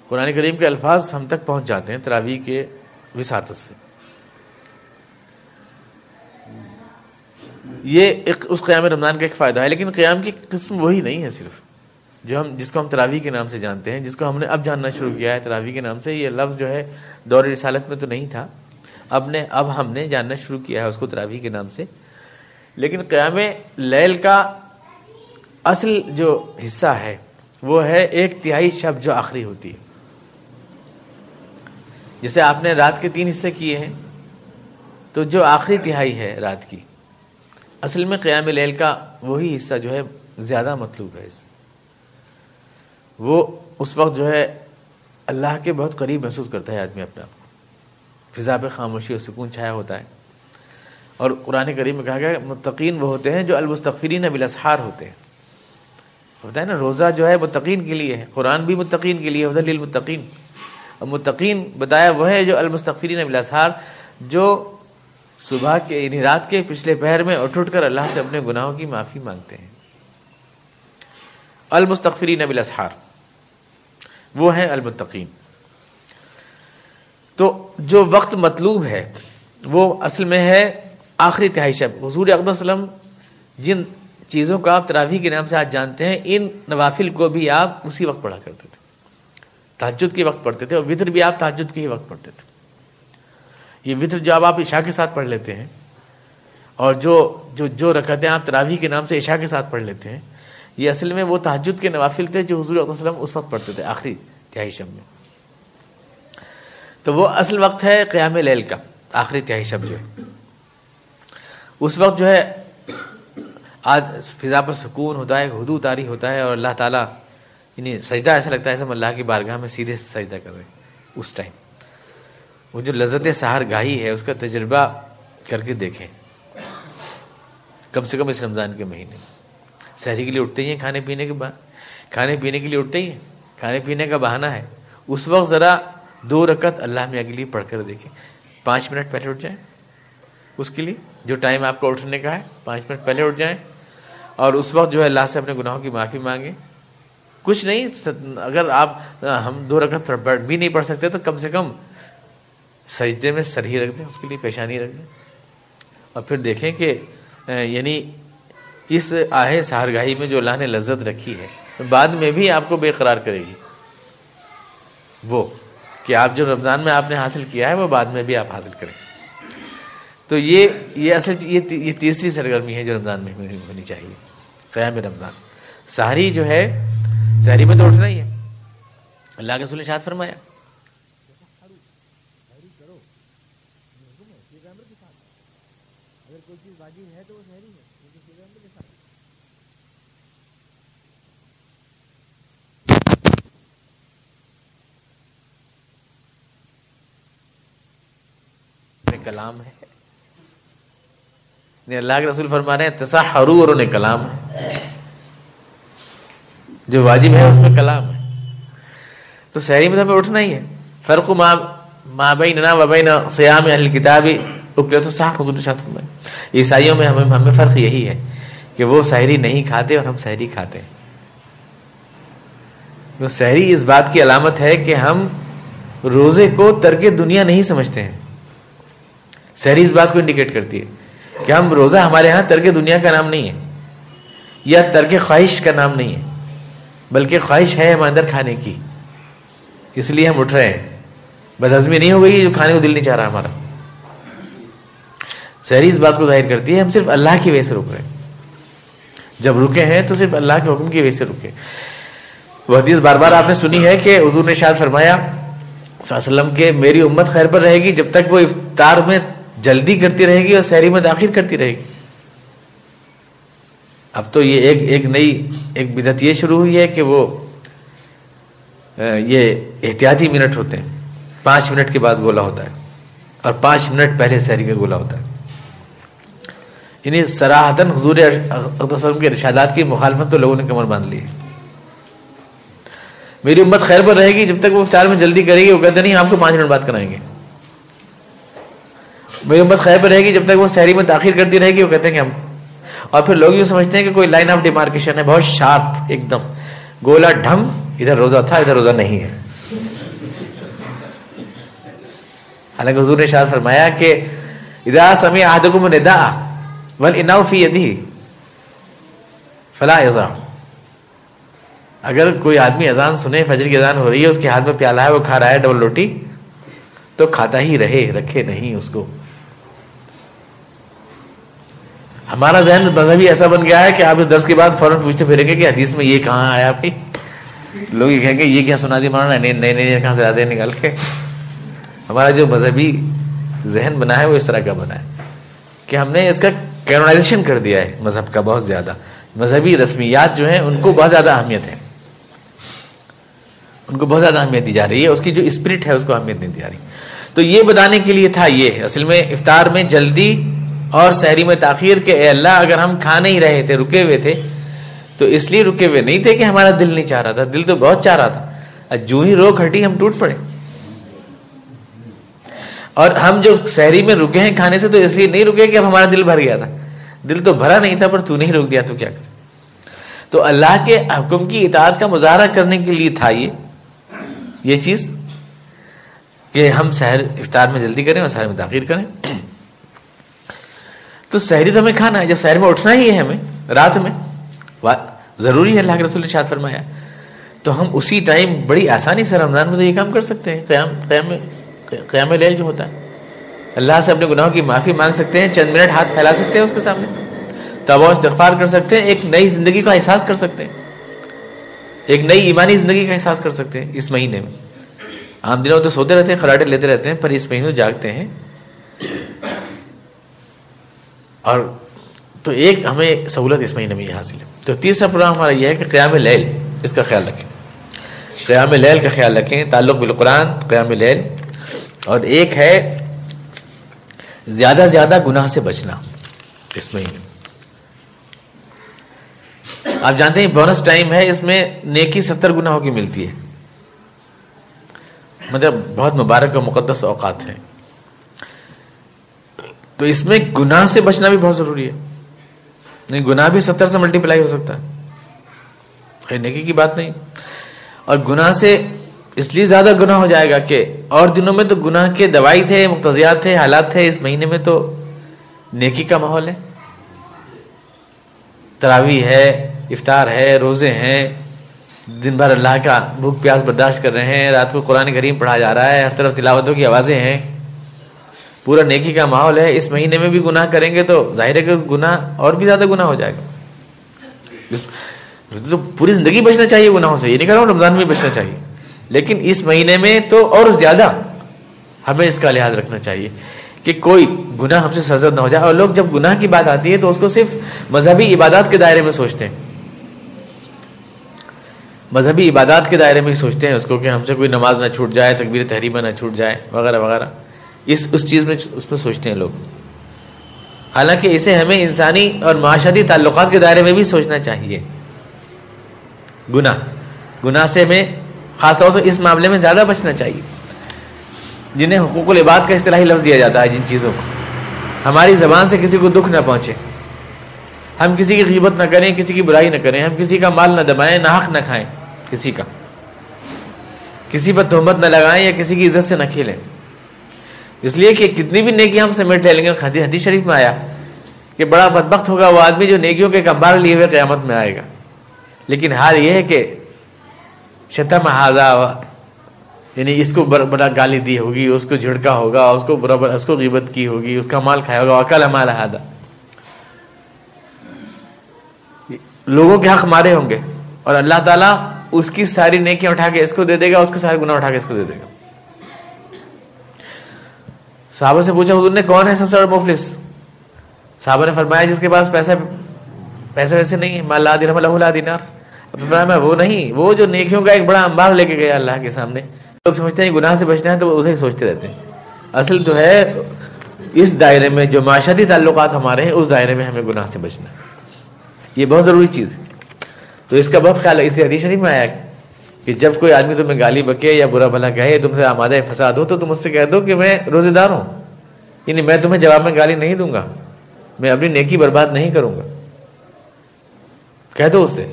قرآن کریم کے الفاظ ہم تک پہنچ جاتے ہیں تراویح کے وساطت سے. یہ اس قیام رمضان کا ایک فائدہ ہے، لیکن قیام کی قسم وہی نہیں ہے صرف جس کو ہم تراویح کے نام سے جانتے ہیں، جس کو ہم نے اب جاننا شروع کیا ہے تراویح کے نام سے. یہ لفظ جو ہے دور رسالت میں تو نہیں تھا، اب ہم نے جاننا شروع کیا ہے اس کو تراویح کے نام سے. لیکن قیام لیل کا اصل جو حصہ ہے وہ ہے 1/3 شب جو آخری ہوتی ہے. جیسے آپ نے رات کے 3 حصے کیے ہیں، تو جو آخری تہائی ہے رات کی، اصل میں قیام لیل کا وہی حصہ جو ہے زیادہ مطلوب ہے. وہ اس وقت جو ہے اللہ کے بہت قریب محسوس کرتا ہے آدمی اپنا، فضا پہ خاموشی اور سکون چھایا ہوتا ہے. اور قرآن کریم میں کہا گیا متقین وہ ہوتے ہیں جو المستغفرین بالاسحار ہوتے ہیں. ہوتا ہے نا، روزہ جو ہے متقین کے لیے ہے، قرآن بھی متقین کے لیے، ہدی للمتقین. اور متقین بتایا وہ ہے جو المستغفرین بالاسحار، جو صبح کے یعنی رات کے پچھلے پہر میں اٹھ کر اللہ سے اپنے گناہوں کی معافی مانگتے ہیں. المستغفرین بالاسحار وہ ہیں المتقین. تو جو وقت مطلوب ہے وہ اصل میں ہے آخری تہائی شب. حضور اقدس صلی اللہ علیہ وسلم جن چیزوں کو آپ تراویح کے نام سے آج جانتے ہیں، ان نوافل کو بھی آپ اسی وقت پڑھا کرتے تھے. تہجد کے وقت پڑھتے تھے، اور وتر بھی آپ تہجد کے ہی وقت پڑھتے تھے. یہ وتر جو آپ عشاء کے ساتھ پڑھ لیتے ہیں، اور جو رکعتیں آپ تراویح کے نام سے عشاء کے ساتھ پڑھ لیتے ہیں، یہ اصل میں وہ تہجد کے نوافل تھے جو حضور اقدس صلی اللہ علیہ وسلم اس وقت پڑھتے تھے آخری تہائی شب میں. تو وہ اصل وقت ہے قیام لیل کا، آخری تہائی شب جو ہے. اس وقت جو ہے آج فضا پر سکون ہوتا ہے، ہدوء طاری ہوتا ہے، اور اللہ تعالیٰ یعنی سجدہ ایسا لگتا ہے جیسے ہم اللہ کی بارگاہ میں سیدھے سجدہ کر رہے ہیں. اس ٹائم وہ جو لذت سحر گاہی ہے اس کا تجربہ کر کے دیکھیں. کم سے کم اس رمضان کے مہینے سحری کے لیے اٹھتے ہی ہیں، کھانے پینے کے لیے اٹھتے ہی ہیں، کھانے پینے کا بہانہ ہے. اس وقت ذرا 2 رکعت اللہ میں اگلی پڑھ کر دیکھیں. 5 منٹ پہلے اٹھ جائیں، اس کے لیے جو ٹائم آپ کو اٹھنے کا ہے 5 منٹ پہلے اٹھ جائیں، اور اس وقت جو ہے اللہ سے اپنے گناہوں کی معافی مانگیں. کچھ نہیں، اگر ہم 2 رکعت بھی نہیں پڑھ سکتے تو کم سے کم سجدے میں سر ہی رکھ دیں، اس کے لیے پیشانی رکھ دیں، اور پھر دیکھیں کہ یعنی اس آہ سحرگاہی میں جو اللہ نے لذت رکھی ہے بعد میں بھی آپ کو بے قرار کرے گی. وہ کہ آپ جو رمضان میں آپ نے حاصل کیا ہے وہ بعد میں بھی آپ حاصل کریں. تو یہ اصل یہ تیسری سرگرمی ہے جو رمضان میں ہونی چاہیے، قیام رمضان. سحری جو ہے، سحری میں تو اٹھنا ہی ہے. اللہ کے رسول نے ارشاد فرمایا کلام ہے. اللہ کے رسول فرما رہے ہیں تسحروا، اور انہیں کلام ہے، جو واجب ہے اس میں کلام ہے. تو سحری میں تو ہمیں اٹھنا ہی ہے. فرق ما بیننا و بین صیام اہل الکتاب اکلۃ السحر. حضور نے ارشاد فرمایا عیسائیوں میں ہمیں فرق یہی ہے کہ وہ سحری نہیں کھاتے اور ہم سحری کھاتے ہیں. وہ سحری اس بات کی علامت ہے کہ ہم روزے کو ترک دنیا نہیں سمجھتے ہیں. سحری اس بات کو انڈیکیٹ کرتی ہے کہ ہم روزہ ہمارے ہاں ترک دنیا کا نام نہیں ہے یا ترک خواہش کا نام نہیں ہے، بلکہ خواہش ہے ہمارے اندر کھانے کی، اس لیے ہم اٹھ رہے ہیں. بدہضمی نہیں ہو گئی جو کھانے کو دل نہیں چاہ رہا ہمارا. سحری اس بات کو ظاہر کرتی ہے ہم صرف اللہ کی وجہ سے رک رہے ہیں. جب رکے ہیں تو صرف اللہ کے حکم کی وجہ سے رکے. وہ حدیث بار بار آپ نے سنی ہے کہ حضور نے ارشاد فرمایا صلی اللہ علیہ وسلم کہ میری امت خیر پر رہے گی جب تک وہ افطار میں جلدی کرتی رہے گی اور سحری میں تاخیر کرتی رہے گی. اب تو یہ ایک نئی بدعت یہ شروع ہوئی ہے کہ وہ یہ احتیاطی منٹ ہوتے ہیں، 5 منٹ کے بعد گولا ہوتا ہے اور 5 منٹ پہلے سحری کا گولا ہوتا ہے. یعنی صراحتاً حضور اقدس وسلم کے ارشادات کی مخالفت تو لوگوں نے کمر باندھ لی ہے. میری امت خیر پر رہے گی جب تک وہ افطار میں جلدی کرے گی، وہ کہتے نہیں آپ کو 5 منٹ بعد کرائیں گے. میری امت خیر پر رہے گی جب تک وہ سحری میں تاخیر کرتی رہے گی، وہ کہتے ہیں کہ ہم. اور پھر لوگ یوں سمجھتے ہیں کہ کوئی لائن آف ڈیمارکیشن ہے، بہت شارپ ایک دم گولا ڈھم، ادھر روزہ تھا ادھر روزہ نہیں ہے. حالانکہ حضور نے ارشاد فرمایا کہ اذا سمع احدکم النداء والاناء فی یدہ فلا یضع. اگر کوئی آدمی اذان سنے، فجر کی اذان ہو رہی ہے، اس کے ہاتھ میں پیالہ ہے، وہ کھا رہا ہے ڈبل روٹی، تو کھاتا ہی رہے، رکھے نہیں اس کو. ہمارا ذہن مذہبی ایسا بن گیا ہے کہ آپ اس درس کے بعد فوراً پوچھتے پھریں گے کہ حدیث میں یہ کہاں آیا بھائی. لوگ یہ کہیں گے یہ کیا سنا دی مولانا، نئے کہاں سے آتے ہیں نکال کے. ہمارا جو مذہبی ذہن بنا ہے وہ اس طرح کا بنا ہے کہ ہم نے اس کا کینونائزیشن کر دیا ہے مذہب کا. بہت زیادہ مذہبی رسمیات جو ہیں ان کو بہت زیادہ اہمیت ہے، ان کو بہت زیادہ اہمیت دی جا رہی ہے، اس کی جو اسپرٹ ہے اس کو اہمیت نہیں دی جا رہی. تو یہ بتانے کے لیے تھا یہ اصل میں افطار میں جلدی اور سحری میں تاخیر کہ اے اللہ اگر ہم کھا نہیں رہے تھے، رکے ہوئے تھے، تو اس لیے رکے ہوئے نہیں تھے کہ ہمارا دل نہیں چاہ رہا تھا، دل تو بہت چاہ رہا تھا. جو ہی روک ہٹی ہم ٹوٹ پڑے. اور ہم جو سحری میں رکے ہیں کھانے سے تو اس لیے نہیں رکے کہ اب ہمارا دل بھر گیا تھا. دل تو بھرا نہیں تھا پر تو نہیں روک دیا تو کیا کرے. تو اللہ کے حکم کی اطاعت کا مظاہرہ کرنے کے لیے تھا یہ چیز کہ ہم افطار میں جلدی کریں اور سحر میں تاخیر کریں. تو سحری تو ہمیں کھانا ہے، جب سحر میں اٹھنا ہی ہے ہمیں رات میں ضروری ہے، اللہ کے رسول نے ارشاد فرمایا، تو ہم اسی ٹائم بڑی آسانی سے رمضان میں تو یہ کام کر سکتے ہیں. قیام لیل جو ہوتا ہے، اللہ سے اپنے گناہوں کی معافی مانگ سکتے ہیں، چند منٹ ہاتھ پھیلا سکتے ہیں اس کے سامنے، توبہ و استغفار کر سکتے ہیں، ایک نئی زندگی کا احساس کر سکتے ہیں، ایک نئی ایمانی زندگی کا احساس کر سکتے ہیں اس مہینے میں. عام دنوں تو سوتے رہتے ہیں، خراٹے لیتے رہتے ہیں، پر اس مہینے جاگتے ہیں. اور تو ایک ہمیں سہولت اس مہینے میں یہ حاصل ہے. تو تیسرا پروگرام ہمارا یہ ہے کہ قیام لیل، اس کا خیال رکھیں، قیام لیل کا خیال رکھیں، تعلق بالقرآن، قیام لیل. اور ایک ہے زیادہ زیادہ گناہ سے بچنا اس مہینے. آپ جانتے ہیں بونس ٹائم ہے، اس میں نیکی 70 گناہوں کی ملتی ہے، مطلب بہت مبارک اور مقدس اوقات ہیں. تو اس میں گناہ سے بچنا بھی بہت ضروری ہے. نہیں، گناہ بھی 70 سے ملٹیپلائی ہو سکتا ہے، نیکی کی بات نہیں. اور گناہ سے اس لیے زیادہ گناہ ہو جائے گا کہ اور دنوں میں تو گناہ کے دوائی تھے، مقتضیات تھے، حالات تھے، اس مہینے میں تو نیکی کا ماحول ہے. تراویح ہے، افطار ہے، روزے ہیں، دن بھر اللہ کا بھوک پیاس برداشت کر رہے ہیں، رات کو قرآن کریم پڑھا جا رہا ہے، ہر طرف تلاوتوں کی آوازیں ہیں، پورا نیکی کا ماحول ہے. اس مہینے میں بھی گناہ کریں گے تو ظاہر ہے کہ گناہ اور بھی زیادہ گناہ ہو جائے گا. تو پوری زندگی بچنا چاہیے گناہوں سے، یہ نہیں کہہ رہا ہوں رمضان میں بچنا چاہیے، لیکن اس مہینے میں تو اور زیادہ ہمیں اس کا لحاظ رکھنا چاہیے کہ کوئی گناہ ہم سے سرزد نہ ہو جائے. اور لوگ جب گناہ کی بات آتی ہے تو اس کو صرف مذہبی عبادات کے دائرے میں سوچتے ہیں، مذہبی عبادات کے دائرے میں ہی سوچتے ہیں اس کو، کہ ہم سے کوئی نماز نہ چھوٹ جائے، تکبیر تحریمہ نہ چھوٹ جائے، وغیرہ وغیرہ، اس چیز میں اس میں سوچتے ہیں لوگ. حالانکہ اسے ہمیں انسانی اور معاشرتی تعلقات کے دائرے میں بھی سوچنا چاہیے. گناہ سے ہمیں خاص طور سے اس معاملے میں زیادہ بچنا چاہیے، جنہیں حقوق العباد کا اصطلاحی لفظ دیا جاتا ہے. جن چیزوں کو ہماری زبان سے کسی کو دکھ نہ پہنچے، ہم کسی کی غیبت نہ کریں، کسی کی برائی نہ کریں، ہم کسی کا مال نہ دبائیں، نہ حق نہ کھائیں، کسی پر تہمت نہ لگائیں یا کسی کی عزت سے نہ کھیلیں. اس لیے کہ کتنی بھی نیکی ہم سمیٹ لے لیں گے، حدیث شریف میں آیا کہ بڑا بدبخت ہوگا وہ آدمی جو نیکیوں کے انبار لیے ہوئے قیامت میں آئے گا، لیکن حال یہ ہے کہ شتم ھذا، یعنی اس کو بڑا گالی دی ہوگی، اس کو جھڑکا ہوگا، اس کو برابر اس کو غیبت کی ہوگی، اس کا مال کھایا ہوگا، وکل مال ھذا، لوگوں کے حق مارے ہوں گے، اور اللہ تعالیٰ اس کی ساری نیکیاں اٹھا کے اس کو دے دے گا، اس کے سارے گناہ اٹھا کے اس کو دے دے گا۔ صحابہ سے پوچھا حضور نے کون ہے سب سے بڑا مفلس؟ صحابہ نے فرمایا جس کے پاس پیسے ویسے نہیں ہے، مال لا درہم لہ لا دینار۔ فرمایا وہ نہیں، وہ جو نیکیوں کا ایک بڑا انبار لے کے گیا اللہ کے سامنے۔ لوگ سمجھتے ہیں گناہ سے بچنا ہے تو وہ ادھر ہی سوچتے رہتے ہیں، اصل تو ہے اس دائرے میں جو معاشرتی تعلقات ہمارے ہیں اس دائرے میں ہمیں گناہ سے بچنا ہے، یہ بہت ضروری چیز ہے۔ تو اس کا بہت خیال ہے، اس لیے حدیث شریف میں آیا کہ جب کوئی آدمی تمہیں گالی بکے یا برا بھلا کہے، تم سے آمادہ فساد ہو، تو تم اس سے کہہ دو کہ میں روزے دار ہوں، یعنی میں تمہیں جواب میں گالی نہیں دوں گا، میں اپنی نیکی برباد نہیں کروں گا، کہہ دو اس سے۔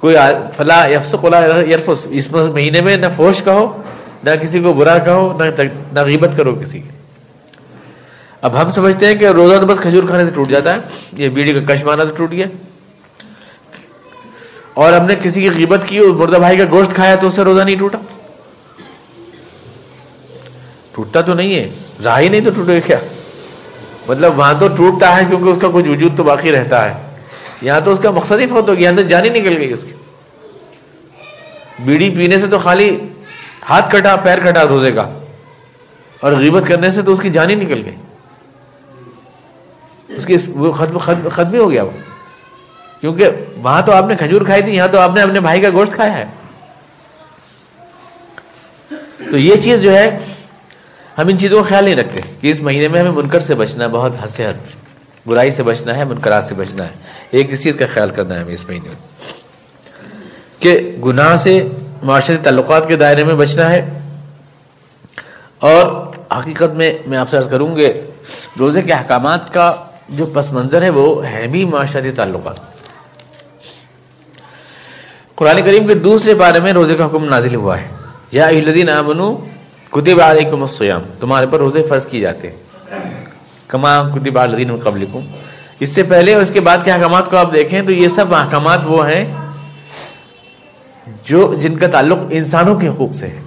کوئی فلا یفسق ولا یرفث، اس مہینے میں نہ فحش کہو، نہ کسی کو برا کہو، نہ غیبت کرو کسی کی۔ اب ہم سمجھتے ہیں کہ روزہ تو بس کھجور کھانے سے ٹوٹ جاتا ہے، یہ بیڑی کا کش مانا تو ٹوٹ گیا، اور ہم نے کسی کی غیبت کی، مردہ بھائی کا گوشت کھایا تو اس سے روزہ نہیں ٹوٹا؟ ٹوٹتا تو نہیں ہے، راہ ہی نہیں تو ٹوٹے کیا؟ مطلب وہاں تو ٹوٹتا ہے کیونکہ اس کا کچھ وجود تو باقی رہتا ہے، یہاں تو اس کا مقصد ہی فوت ہو گیا، یہاں تو جان ہی نکل گئی اس کی۔ بیڑی پینے سے تو خالی ہاتھ کٹا پیر کٹا روزے کا، اور غیبت کرنے سے تو اس کی جان ہی نکل گئی، اس کی وہ ختم ہی ہو گیا وہ، کیونکہ وہاں تو آپ نے کھجور کھائی تھی، یہاں تو آپ نے اپنے بھائی کا گوشت کھایا ہے۔ تو یہ چیز جو ہے ہم ان چیزوں کا خیال نہیں رکھتے کہ اس مہینے میں ہمیں منکر سے بچنا ہے، بہت حد سے حد برائی سے بچنا ہے، منکرات سے بچنا ہے۔ ایک اس چیز کا خیال کرنا ہے ہمیں اس مہینے میں کہ گناہ سے معاشرتی تعلقات کے دائرے میں بچنا ہے، اور حقیقت میں آپ سے عرض کروں گے روزے کے احکامات کا جو پس منظر ہے وہ ہے بھی معاشرتی تعلقات۔ قرآن کریم کے دوسرے پارے میں روزے کا حکم نازل ہوا ہے، یا ایھا الذین آمنوا کتب علیکم الصیام، تمہارے پر روزے فرض کیے جاتے ہیں، کما کتب علی الذین من قبلکم، اس سے پہلے اور اس کے بعد کے احکامات کو آپ دیکھیں تو یہ سب احکامات وہ ہیں جن کا تعلق انسانوں کے حقوق سے ہے۔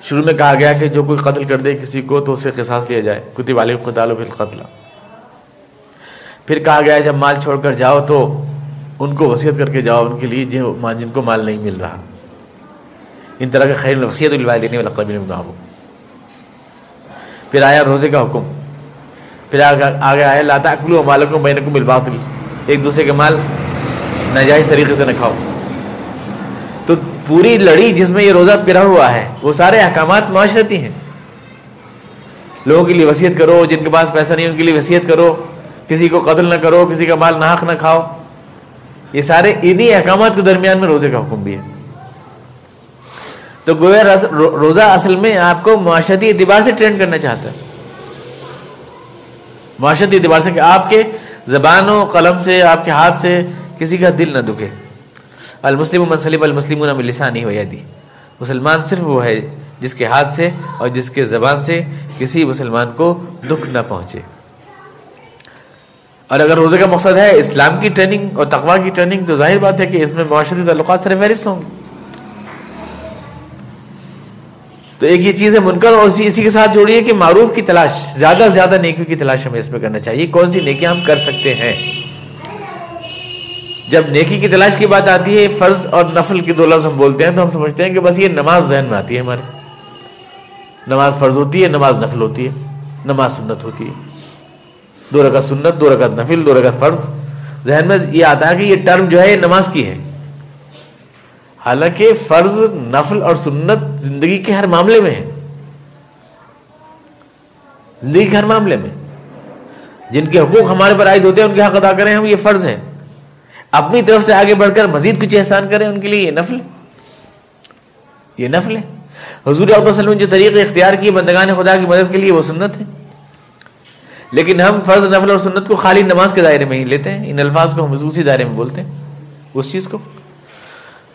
شروع میں کہا گیا کہ جو کوئی قتل کر دے کسی کو تو اسے قصاص لیا جائے، کتب علیکم القتال فی القتل۔ پھر کہا گیا جب مال چھوڑ کر جاؤ تو ان کو وصیت کر کے جاؤ، ان کے لیے جن کو مال نہیں مل رہا، ان طرح کا خیر الوصیۃ للوالدین والاقربین بالمعروف۔ پھر آیا روزے کا حکم، پھر آگے آیا لا تأکلوا اموالکم بینکم بالباطل، ایک دوسرے کا مال ناجائز طریقے سے نہ کھاؤ۔ تو پوری لڑی جس میں یہ روزہ پرا ہوا ہے وہ سارے احکامات معاشرتی ہیں۔ لوگوں کے لیے وصیت کرو، جن کے پاس پیسہ نہیں ان کے لیے وصیت کرو، کسی کو قتل نہ کرو، کسی کا مال ناحق نہ کھاؤ، یہ سارے انہی احکامات کے درمیان میں روزے کا حکم بھی ہے۔ تو گویا روزہ اصل میں آپ کو معاشرتی اعتبار سے ٹرینڈ کرنا چاہتا ہے، معاشرتی اعتبار سے کہ آپ کے زبان و قلم سے، آپ کے ہاتھ سے کسی کا دل نہ دکھے۔ المسلم من سلم المسلمون من لسانہ و یدہ، مسلمان صرف وہ ہے جس کے ہاتھ سے اور جس کے زبان سے کسی مسلمان کو دکھ نہ پہنچے۔ اور اگر روزے کا مقصد ہے اسلام کی ٹریننگ اور تقویٰ کی ٹریننگ تو ظاہر بات ہے کہ اس میں معاشرتی تعلقات سر فہرست ہوں گے۔ تو ایک یہ چیز ہے منکر، اور اسی کے ساتھ جوڑی ہے کہ معروف کی تلاش، زیادہ سے زیادہ نیکیوں کی تلاش ہمیں اس میں کرنا چاہیے، کون سی نیکیاں ہم کر سکتے ہیں۔ جب نیکی کی تلاش کی بات آتی ہے، فرض اور نفل کے دو لفظ ہم بولتے ہیں تو ہم سمجھتے ہیں کہ بس یہ نماز ذہن میں آتی ہے ہمارے، نماز فرض ہوتی ہے، نماز نفل ہوتی ہے، نماز سنت ہوتی ہے، 2 رکعت سنت، 2 رکعت نفل، 2 رکعت فرض، ذہن میں یہ آتا ہے کہ یہ ٹرم جو ہے یہ نماز کی ہے۔ حالانکہ فرض، نفل اور سنت زندگی کے ہر معاملے میں ہے، زندگی کے ہر معاملے میں جن کے حقوق ہمارے پر عائد ہوتے ہیں ان کے حق ادا کریں ہم، یہ فرض ہے۔ اپنی طرف سے آگے بڑھ کر مزید کچھ احسان کریں ان کے لیے، یہ نفل ہے، یہ نفل ہے۔ حضور صلی اللہ علیہ وسلم جو طریقے اختیار کیے بندگان خدا کی مدد کے لیے وہ سنت ہے، لیکن ہم فرض، نفل اور سنت کو خالی نماز کے دائرے میں ہی لیتے ہیں، ان الفاظ کو ہم خصوصی دائرے میں بولتے ہیں اس چیز کو۔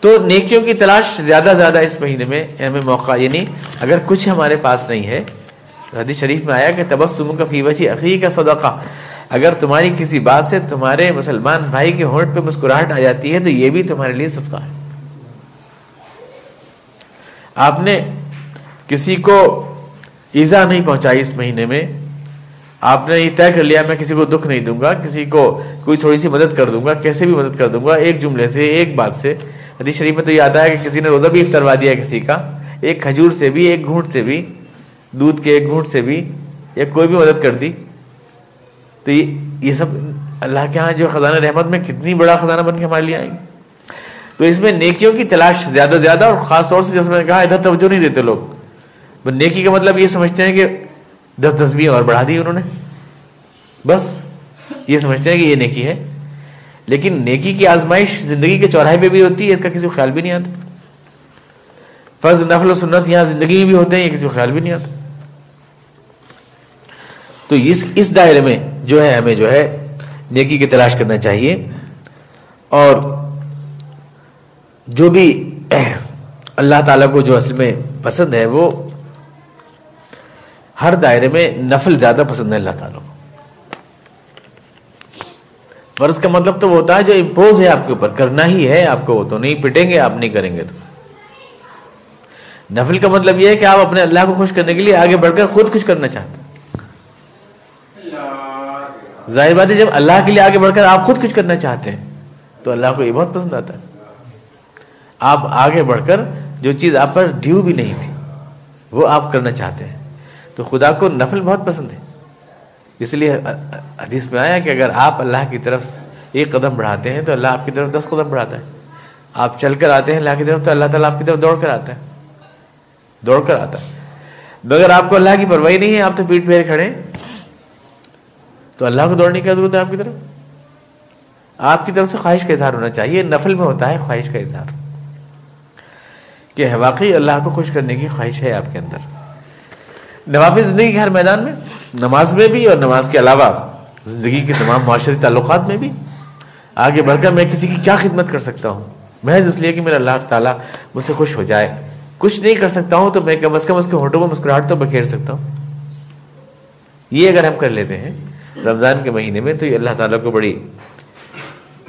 تو نیکیوں کی تلاش زیادہ اس مہینے میں ہمیں موقع، یعنی اگر کچھ ہمارے پاس نہیں ہے، حدیث شریف میں آیا کہ تبسم کا فی وجہ اخی کا صدقہ، اگر تمہاری کسی بات سے تمہارے مسلمان بھائی کے ہونٹ پہ مسکراہٹ آ جاتی ہے تو یہ بھی تمہارے لیے صدقہ ہے۔ آپ نے کسی کو ایذا نہیں پہنچائی اس مہینے میں، آپ نے یہ طے کر لیا میں کسی کو دکھ نہیں دوں گا، کسی کو کوئی تھوڑی سی مدد کر دوں گا، کیسے بھی مدد کر دوں گا، ایک جملے سے، ایک بات سے۔ حدیث شریف میں تو یہ آتا ہے کہ کسی نے روزہ بھی افطروا دیا کسی کا، ایک کھجور سے بھی، ایک گھونٹ سے بھی، دودھ کے ایک گھونٹ سے بھی، یا کوئی بھی مدد کر دی، تو یہ سب اللہ کے ہاں جو خزانہ رحمت میں کتنی بڑا خزانہ بن کے ہمارے لیے آئیں گے۔ تو اس میں نیکیوں کی تلاش زیادہ، اور خاص طور سے جیسے میں نے کہا ادھر توجہ نہیں دیتے لوگ، نیکی کا مطلب یہ سمجھتے ہیں کہ 10 بھی اور بڑھا دی انہوں نے، بس یہ سمجھتے ہیں کہ یہ نیکی ہے، لیکن نیکی کی آزمائش زندگی کے چوراہے پہ بھی ہوتی ہے، اس کا کسی کو خیال بھی نہیں آتا۔ فرض، نفل و سنت یہاں زندگی میں بھی ہوتے ہیں، یہ کسی کو خیال بھی نہیں آتا۔ تو اس دائرے میں جو ہے ہمیں جو ہے نیکی کی تلاش کرنا چاہیے، اور جو بھی اللہ تعالیٰ کو جو اصل میں پسند ہے وہ ہر دائرے میں نفل زیادہ پسند ہے اللہ تعالیٰ کو۔ فرض کا مطلب تو وہ ہوتا ہے جو امپوز ہے آپ کے اوپر، کرنا ہی ہے آپ کو، وہ تو نہیں پٹیں گے آپ نہیں کریں گے تو۔ نفل کا مطلب یہ ہے کہ آپ اپنے اللہ کو خوش کرنے کے لیے آگے بڑھ کر خود کچھ کرنا چاہتے ہیں۔ ظاہر بات ہے جب اللہ کے لیے آگے بڑھ کر آپ خود کچھ کرنا چاہتے ہیں تو اللہ کو یہ بہت پسند آتا ہے۔ آپ آگے بڑھ کر جو چیز آپ پر ڈیو بھی نہیں تھی وہ آپ کرنا چاہتے ہیں، تو خدا کو نفل بہت پسند ہے۔ اس لیے حدیث میں آیا کہ اگر آپ اللہ کی طرف ایک قدم بڑھاتے ہیں تو اللہ آپ کی طرف 10 قدم بڑھاتا ہے۔ آپ چل کر آتے ہیں اللہ کی طرف تو اللہ تعالیٰ آپ کی طرف دوڑ کر آتا ہے۔ مگر آپ کو اللہ کی پرواہی نہیں ہے، آپ تو پیٹ پھیر کھڑے ہیں، تو اللہ کو دوڑنے کی کیا ضرورت ہے آپ کی طرف؟ آپ کی طرف سے خواہش کا اظہار ہونا چاہیے۔ نفل میں ہوتا ہے خواہش کا اظہار، کہ واقعی اللہ کو خوش کرنے کی خواہش ہے آپ کے اندر۔ نوافل زندگی کے ہر میدان میں، نماز میں بھی اور نماز کے علاوہ زندگی کے تمام معاشرتی تعلقات میں بھی آگے بڑھ کر میں کسی کی کیا خدمت کر سکتا ہوں، محض اس لیے کہ میرا اللہ تعالیٰ مجھ سے خوش ہو جائے۔ کچھ نہیں کر سکتا ہوں تو میں کم از کم اس کے ہونٹوں پر مسکراہٹ تو بکھیر سکتا ہوں۔ یہ اگر ہم کر لیتے ہیں رمضان کے مہینے میں تو یہ اللہ تعالیٰ کو بڑی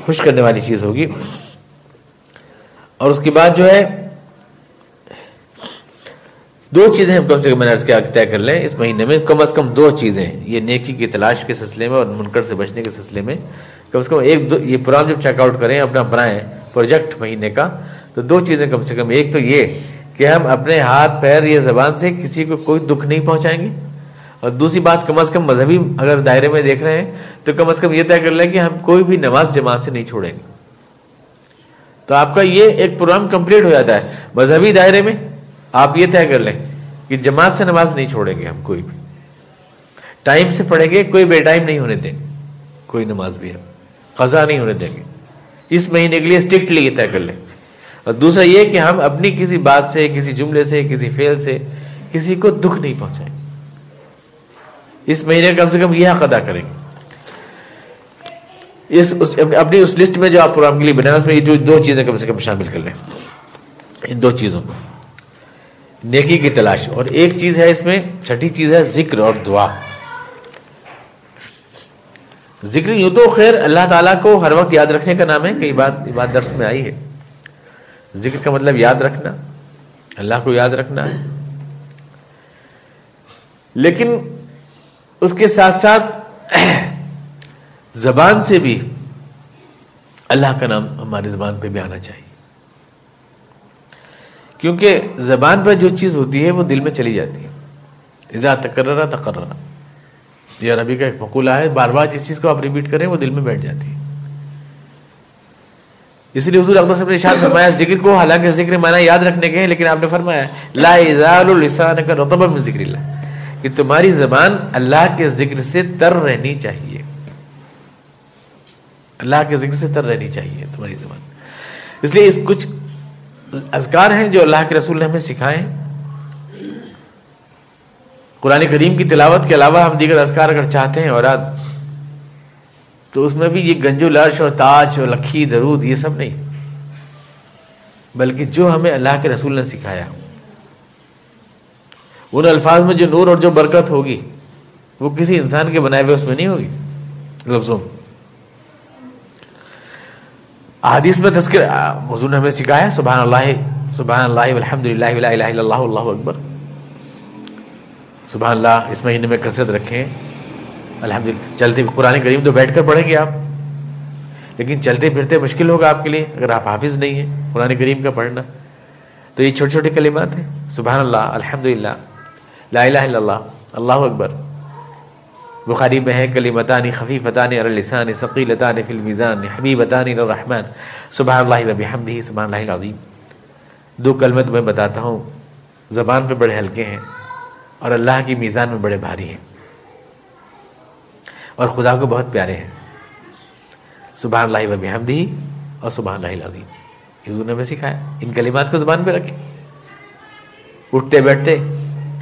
خوش کرنے والی چیز ہوگی۔ اور اس کے بعد جو ہے 2 چیزیں ہم کم سے کم میں نے عرض کیا طے کر لیں اس مہینے میں، کم از کم 2 چیزیں یہ نیکی کی تلاش کے سلسلے میں اور منکر سے بچنے کے سلسلے میں کم سے کم یہ پروگرام جب چیک آؤٹ کریں اپنا بنائیں پروجیکٹ مہینے کا، تو 2 چیزیں کم سے کم، ایک تو یہ کہ ہم اپنے ہاتھ پیر یا زبان سے کسی کو کوئی دکھ نہیں پہنچائیں گے، اور دوسری بات کم از کم مذہبی اگر دائرے میں دیکھ رہے ہیں تو کم از کم یہ طے کر لیں کہ ہم کوئی بھی نماز جماعت سے نہیں چھوڑیں گے۔ تو آپ کا یہ ایک پروگرام کمپلیٹ ہو جاتا ہے۔ مذہبی دائرے میں آپ یہ طے کر لیں کہ جماعت سے نماز نہیں چھوڑیں گے، ہم کوئی بھی ٹائم سے پڑھیں گے، کوئی بے ٹائم نہیں ہونے دیں گے، کوئی نماز بھی ہم قضا نہیں ہونے دیں گے۔ اس مہینے کے لیے اسٹرکٹلی یہ طے کر لیں۔ اور دوسرا یہ کہ ہم اپنی کسی بات سے، کسی جملے سے، کسی فعل سے کسی کو دکھ نہیں پہنچائیں گے۔ اس مہینے کم سے کم یہ حق ادا کریں گے۔ اپنی اس لسٹ میں جو آپ پروگرام کے لیے بنائیں اس میں یہ جو 2 چیزیں کم سے کم شامل کر لیں، ان 2 چیزوں کو، نیکی کی تلاش، اور ایک چیز ہے اس میں، چھٹی چیز ہے ذکر اور دعا۔ ذکر یوں تو خیر اللہ تعالیٰ کو ہر وقت یاد رکھنے کا نام ہے، کئی بات درس میں آئی ہے۔ ذکر کا مطلب یاد رکھنا، اللہ کو یاد رکھنا ہے، لیکن اس کے ساتھ ساتھ زبان سے بھی اللہ کا نام ہماری زبان پہ بھی آنا چاہیے، کیونکہ زبان پر جو چیز ہوتی ہے وہ دل میں چلی جاتی ہے۔ اذا تکرر تقرر، یہ عربی کا ایک مقولہ ہے، بار بار جس چیز کو آپ ریپیٹ کریں وہ دل میں بیٹھ جاتی ہے۔ اس لیے حضور اقدس نے ارشاد فرمایا ذکر کو، حالانکہ ذکر معنی یاد رکھنے کے ہیں، لیکن آپ نے فرمایا لا یزال لسانک رطبا من ذکر اللہ، کہ تمہاری زبان اللہ کے ذکر سے تر رہنی چاہیے، اللہ کے ذکر سے تر رہنی چاہیے تمہاری زبان۔ اس لیے کچھ اذکار ہیں جو اللہ کے رسول نے ہمیں سکھائے۔ قرآن کریم کی تلاوت کے علاوہ ہم دیگر اذکار اگر چاہتے ہیں اوراد، تو اس میں بھی یہ گنج و لرش اور تاج اور لکھی درود یہ سب نہیں، بلکہ جو ہمیں اللہ کے رسول نے سکھایا، ان الفاظ میں جو نور اور جو برکت ہوگی وہ کسی انسان کے بنائے ہوئے اس میں نہیں ہوگی لفظوں میں۔ احادیث میں تذکر حضور نے ہمیں سکھایا سبحان اللہ والحمد للہ ولا الہ الا اللہ اللہ اکبر، سبحان اللہ اس مہینے میں کثرت رکھیں، الحمدللہ۔ چلتے قرآن کریم تو بیٹھ کر پڑھیں گے آپ، لیکن چلتے پھرتے مشکل ہوگا آپ کے لیے اگر آپ حافظ نہیں ہیں قرآن کریم کا پڑھنا، تو یہ چھوٹے چھوٹے کلمات ہیں، سبحان اللہ، الحمدللہ، لا الہ الا اللہ، اللہ اکبر۔ بخاری میں ہے کلمتان خفیفتان علی اللسان ثقیلتان فی المیزان حبیبتان الی الرحمن سبحان اللہ وبحمدہ سبحان اللہ العظیم۔ دو کلمے تمہیں بتاتا ہوں، زبان پہ بڑے ہلکے ہیں اور اللہ کی میزان میں بڑے بھاری ہیں اور خدا کو بہت پیارے ہیں، سبحان اللہ وبحمدہ اور سبحان اللہ العظیم۔ حضور نے ہمیں سکھایا ان کلمات کو زبان پہ رکھیں، اٹھتے بیٹھتے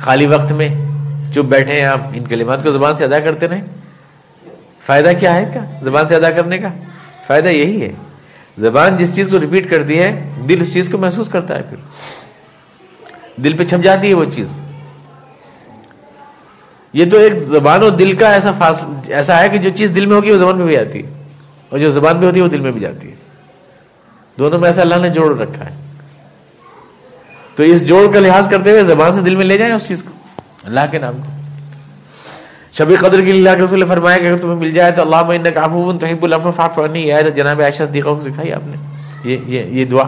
خالی وقت میں چپ بیٹھے ہیں آپ، ان کلمات کو زبان سے ادا کرتے رہیں۔ فائدہ کیا ہے کا زبان سے ادا کرنے کا؟ فائدہ یہی ہے، زبان جس چیز کو ریپیٹ کرتی ہے دل اس چیز کو محسوس کرتا ہے، پھر دل پہ چھپ جاتی ہے وہ چیز۔ یہ تو ایک زبان اور دل کا ایسا ہے کہ جو چیز دل میں ہوگی وہ زبان میں بھی آتی ہے، اور جو زبان پہ ہوتی ہے وہ دل میں بھی جاتی ہے، دونوں میں ایسا اللہ نے جوڑ رکھا ہے۔ تو اس جوڑ کا لحاظ کرتے ہوئے زبان سے دل میں لے جائیں اس چیز کو، اللہ کے نام کو۔ شب قدر کے لیے اللہ کے رسول نے فرمایا کہ اگر تمہیں مل جائے تو اللہم انک عفو تحب العفو فاعف عنی، یہ آیت جناب عائشہ صدیقہ کو سکھائی آپ نے، یہ دعا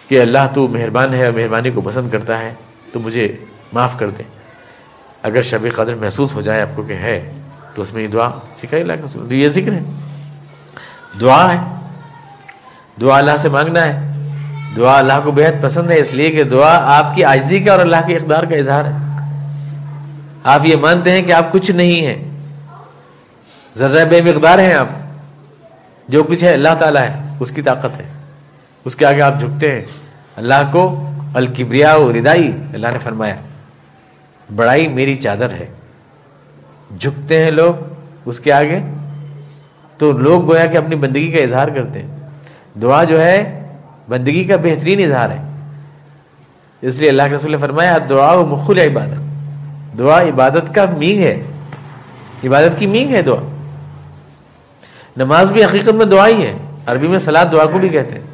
کہ اللہ تو مہربان ہے اور مہربانی کو پسند کرتا ہے تو مجھے معاف کر دے۔ اگر شب قدر محسوس ہو جائے آپ کو کہ ہے تو اس میں یہ دعا سکھائی اللہ کے رسول، تو یہ ذکر ہے، دعا ہے، دعا اللہ سے مانگنا ہے۔ دعا اللہ کو بہت پسند ہے اس لیے کہ دعا آپ کی عاجزی کا اور اللہ کے اقدار کا اظہار ہے۔ آپ یہ مانتے ہیں کہ آپ کچھ نہیں ہیں، ذرہ بے مقدار ہیں آپ، جو کچھ ہے اللہ تعالیٰ ہے، اس کی طاقت ہے، اس کے آگے آپ جھکتے ہیں۔ اللہ کو الکبریاء ردائی، اللہ نے فرمایا بڑائی میری چادر ہے، جھکتے ہیں لوگ اس کے آگے، تو لوگ گویا کہ اپنی بندگی کا اظہار کرتے ہیں۔ دعا جو ہے بندگی کا بہترین اظہار ہے، اس لیے اللہ کے رسول نے فرمایا دعا مخ العبادت، دعا عبادت کا مینگ ہے، عبادت کی مینگ ہے دعا۔ نماز بھی حقیقت میں دعا ہی ہے، عربی میں صلاۃ دعا کو بھی کہتے ہیں۔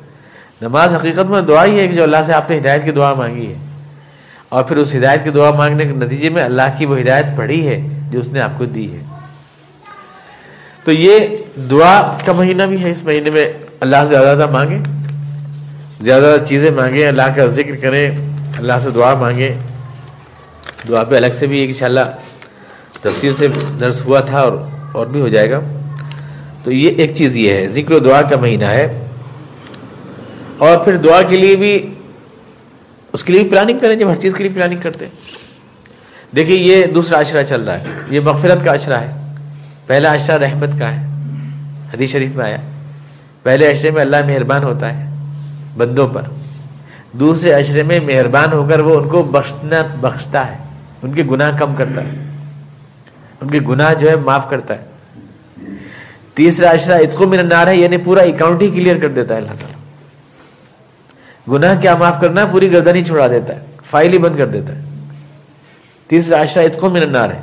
نماز حقیقت میں دعا ہی ہے کہ جو اللہ سے آپ نے ہدایت کی دعا مانگی ہے، اور پھر اس ہدایت کی دعا مانگنے کے نتیجے میں اللہ کی وہ ہدایت پڑھی ہے جو اس نے آپ کو دی ہے۔ تو یہ دعا کا مہینہ بھی ہے، اس مہینے میں اللہ سے زیادہ مانگیں، زیادہ چیزیں مانگیں، اللہ کا ذکر کریں، اللہ سے دعا مانگیں۔ دعا پہ الگ سے بھی ایک انشاءاللہ تفصیل سے درس ہوا تھا اور بھی ہو جائے گا۔ تو یہ ایک چیز یہ ہے، ذکر و دعا کا مہینہ ہے، اور پھر دعا کے لیے بھی اس کے لیے بھی پلاننگ کریں، جب ہر چیز کے لیے پلاننگ کرتے ہیں۔ دیکھیے یہ دوسرا عشرہ چل رہا ہے، یہ مغفرت کا عشرہ ہے، پہلا عشرہ رحمت کا ہے، حدیث شریف میں آیا پہلے عشرے میں اللہ مہربان ہوتا ہے بندوں پر، دوسرے عشرے میں مہربان ہو کر وہ ان کو بخشتا ہے، ان کے گناہ کم کرتا ہے، ان کے گناہ جو ہے معاف کرتا ہے۔ تیسرا عشرہ عتق من النار ہے، یعنی پورا اکاؤنٹ ہی کلیئر کر دیتا ہے اللہ تعالیٰ، گناہ کیا معاف کرنا، پوری گردن ہی چھڑا دیتا ہے، فائل ہی بند کر دیتا ہے۔ تیسرا عشرہ عتق من النار ہے۔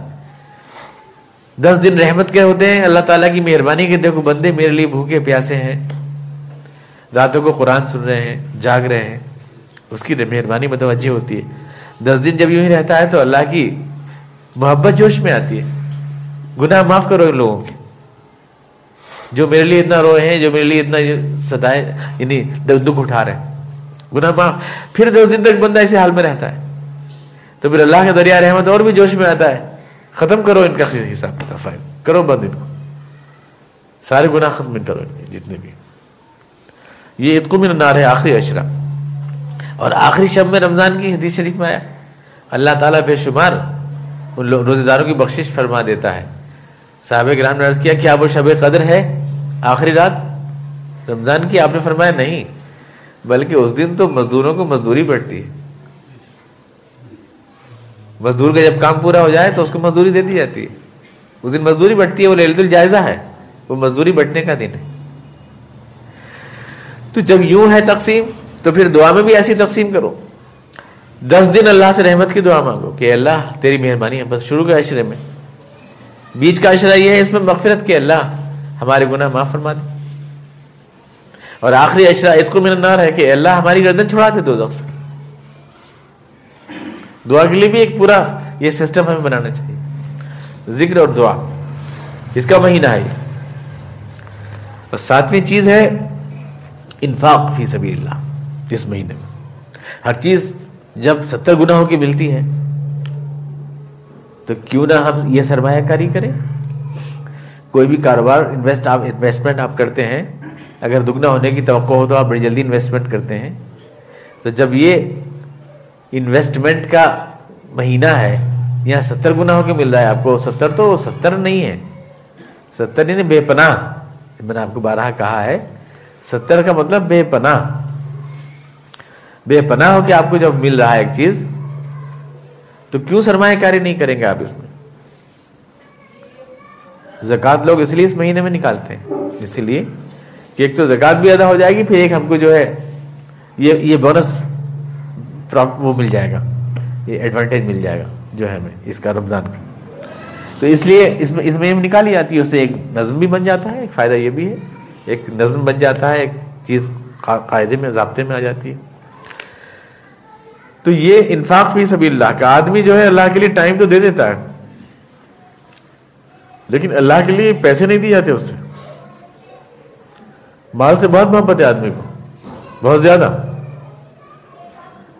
10 دن رحمت کے ہوتے ہیں، اللہ تعالیٰ کی مہربانی کے، دیکھو بندے میرے لیے بھوکے پیاسے ہیں، راتوں کو قرآن سن رہے ہیں، جاگ رہے ہیں، اس کی مہربانی متوجہ ہوتی ہے۔ 10 دن جب یوں ہی رہتا ہے تو اللہ کی محبت جوش میں آتی ہے، گناہ معاف کرو ان لوگوں کے جو میرے لیے اتنا روئے ہیں، جو میرے لیے اتنا ستائے، یعنی دکھ اٹھا رہے ہیں، گناہ معاف۔ پھر 10 دن تک بندہ اسی حال میں رہتا ہے تو پھر اللہ کا دریا رحمت اور بھی جوش میں آتا ہے، ختم کرو ان کا حساب کتاب، کرو بند ان کو، سارے گناہ ختم کرو ان کے جتنے بھی۔ یہ عتق من النار ہے آخری عشرہ۔ اور آخری شب میں رمضان کی حدیث شریف میں آیا اللہ تعالیٰ بے شمار ان روزے داروں کی بخشش فرما دیتا ہے۔ صحابہ کرام نے عرض کیا کیا وہ شب قدر ہے آخری رات رمضان کی؟ آپ نے فرمایا نہیں، بلکہ اس دن تو مزدوروں کو مزدوری بڑھتی ہے، مزدور کا جب کام پورا ہو جائے تو اس کو مزدوری دے دی جاتی ہے، اس دن مزدوری بڑھتی ہے، وہ لیلۃ الجائزہ ہے، وہ مزدوری بڑھنے کا دن ہے۔ تو جب یوں ہے تقسیم تو پھر دعا میں بھی ایسی تقسیم کرو. 10 دن اللہ سے رحمت کی دعا مانگو کہ اللہ تیری مہربانی ہے. بس شروع کے عشرے میں, بیچ کا عشرہ یہ ہے اس میں مغفرت کے اللہ ہمارے گناہ معاف فرما دے, اور آخری عشرہ عتق من النار ہے کہ اللہ ہماری گردن چھڑا دے دوزخ سے. دعا کے لیے بھی ایک پورا یہ سسٹم ہمیں بنانا چاہیے. ذکر اور دعا اس کا مہینہ ہے. اور 7ویں چیز ہے انفاق فی سبیل اللہ. اس مہینے میں ہر چیز جب 70 گناہوں کی ملتی ہے تو کیوں نہ ہم یہ سرمایہ کاری کریں. کوئی بھی کاروبار انویسٹمنٹ آپ کرتے ہیں, اگر دگنا ہونے کی توقع ہو تو آپ بڑی جلدی انویسٹمنٹ کرتے ہیں. تو جب یہ انویسٹمنٹ کا مہینہ ہے, یہاں 70 گناہوں کے مل رہا ہے آپ کو. 70 تو 70 نہیں ہے, 70 نہیں بے پناہ. میں نے آپ کو بارہا کہا ہے 70 کا مطلب بے پناہ. بے پناہ ہو کہ آپ کو جب مل رہا ہے ایک چیز تو کیوں سرمایہ کاری نہیں کریں گے آپ اس میں. زکوٰۃ لوگ اس لیے اس مہینے میں نکالتے ہیں, اسی لیے کہ ایک تو زکوٰۃ بھی ادا ہو جائے گی, پھر ایک ہم کو جو ہے یہ بونس وہ مل جائے گا, یہ ایڈوانٹیج مل جائے گا جو ہے ہمیں اس کا رمضان کا. تو اس لیے اس میں نکالی جاتی ہے. اس سے ایک نظم بھی بن جاتا ہے, ایک فائدہ یہ بھی ہے, ایک نظم بن جاتا ہے, ایک چیز قاعدے میں ضابطے میں آ جاتی ہے. تو یہ انفاق فی سبیل اللہ کا آدمی جو ہے اللہ کے لیے ٹائم تو دے دیتا ہے, لیکن اللہ کے لیے پیسے نہیں دیے جاتے. اس سے مال سے بہت محبت ہے آدمی کو, بہت زیادہ.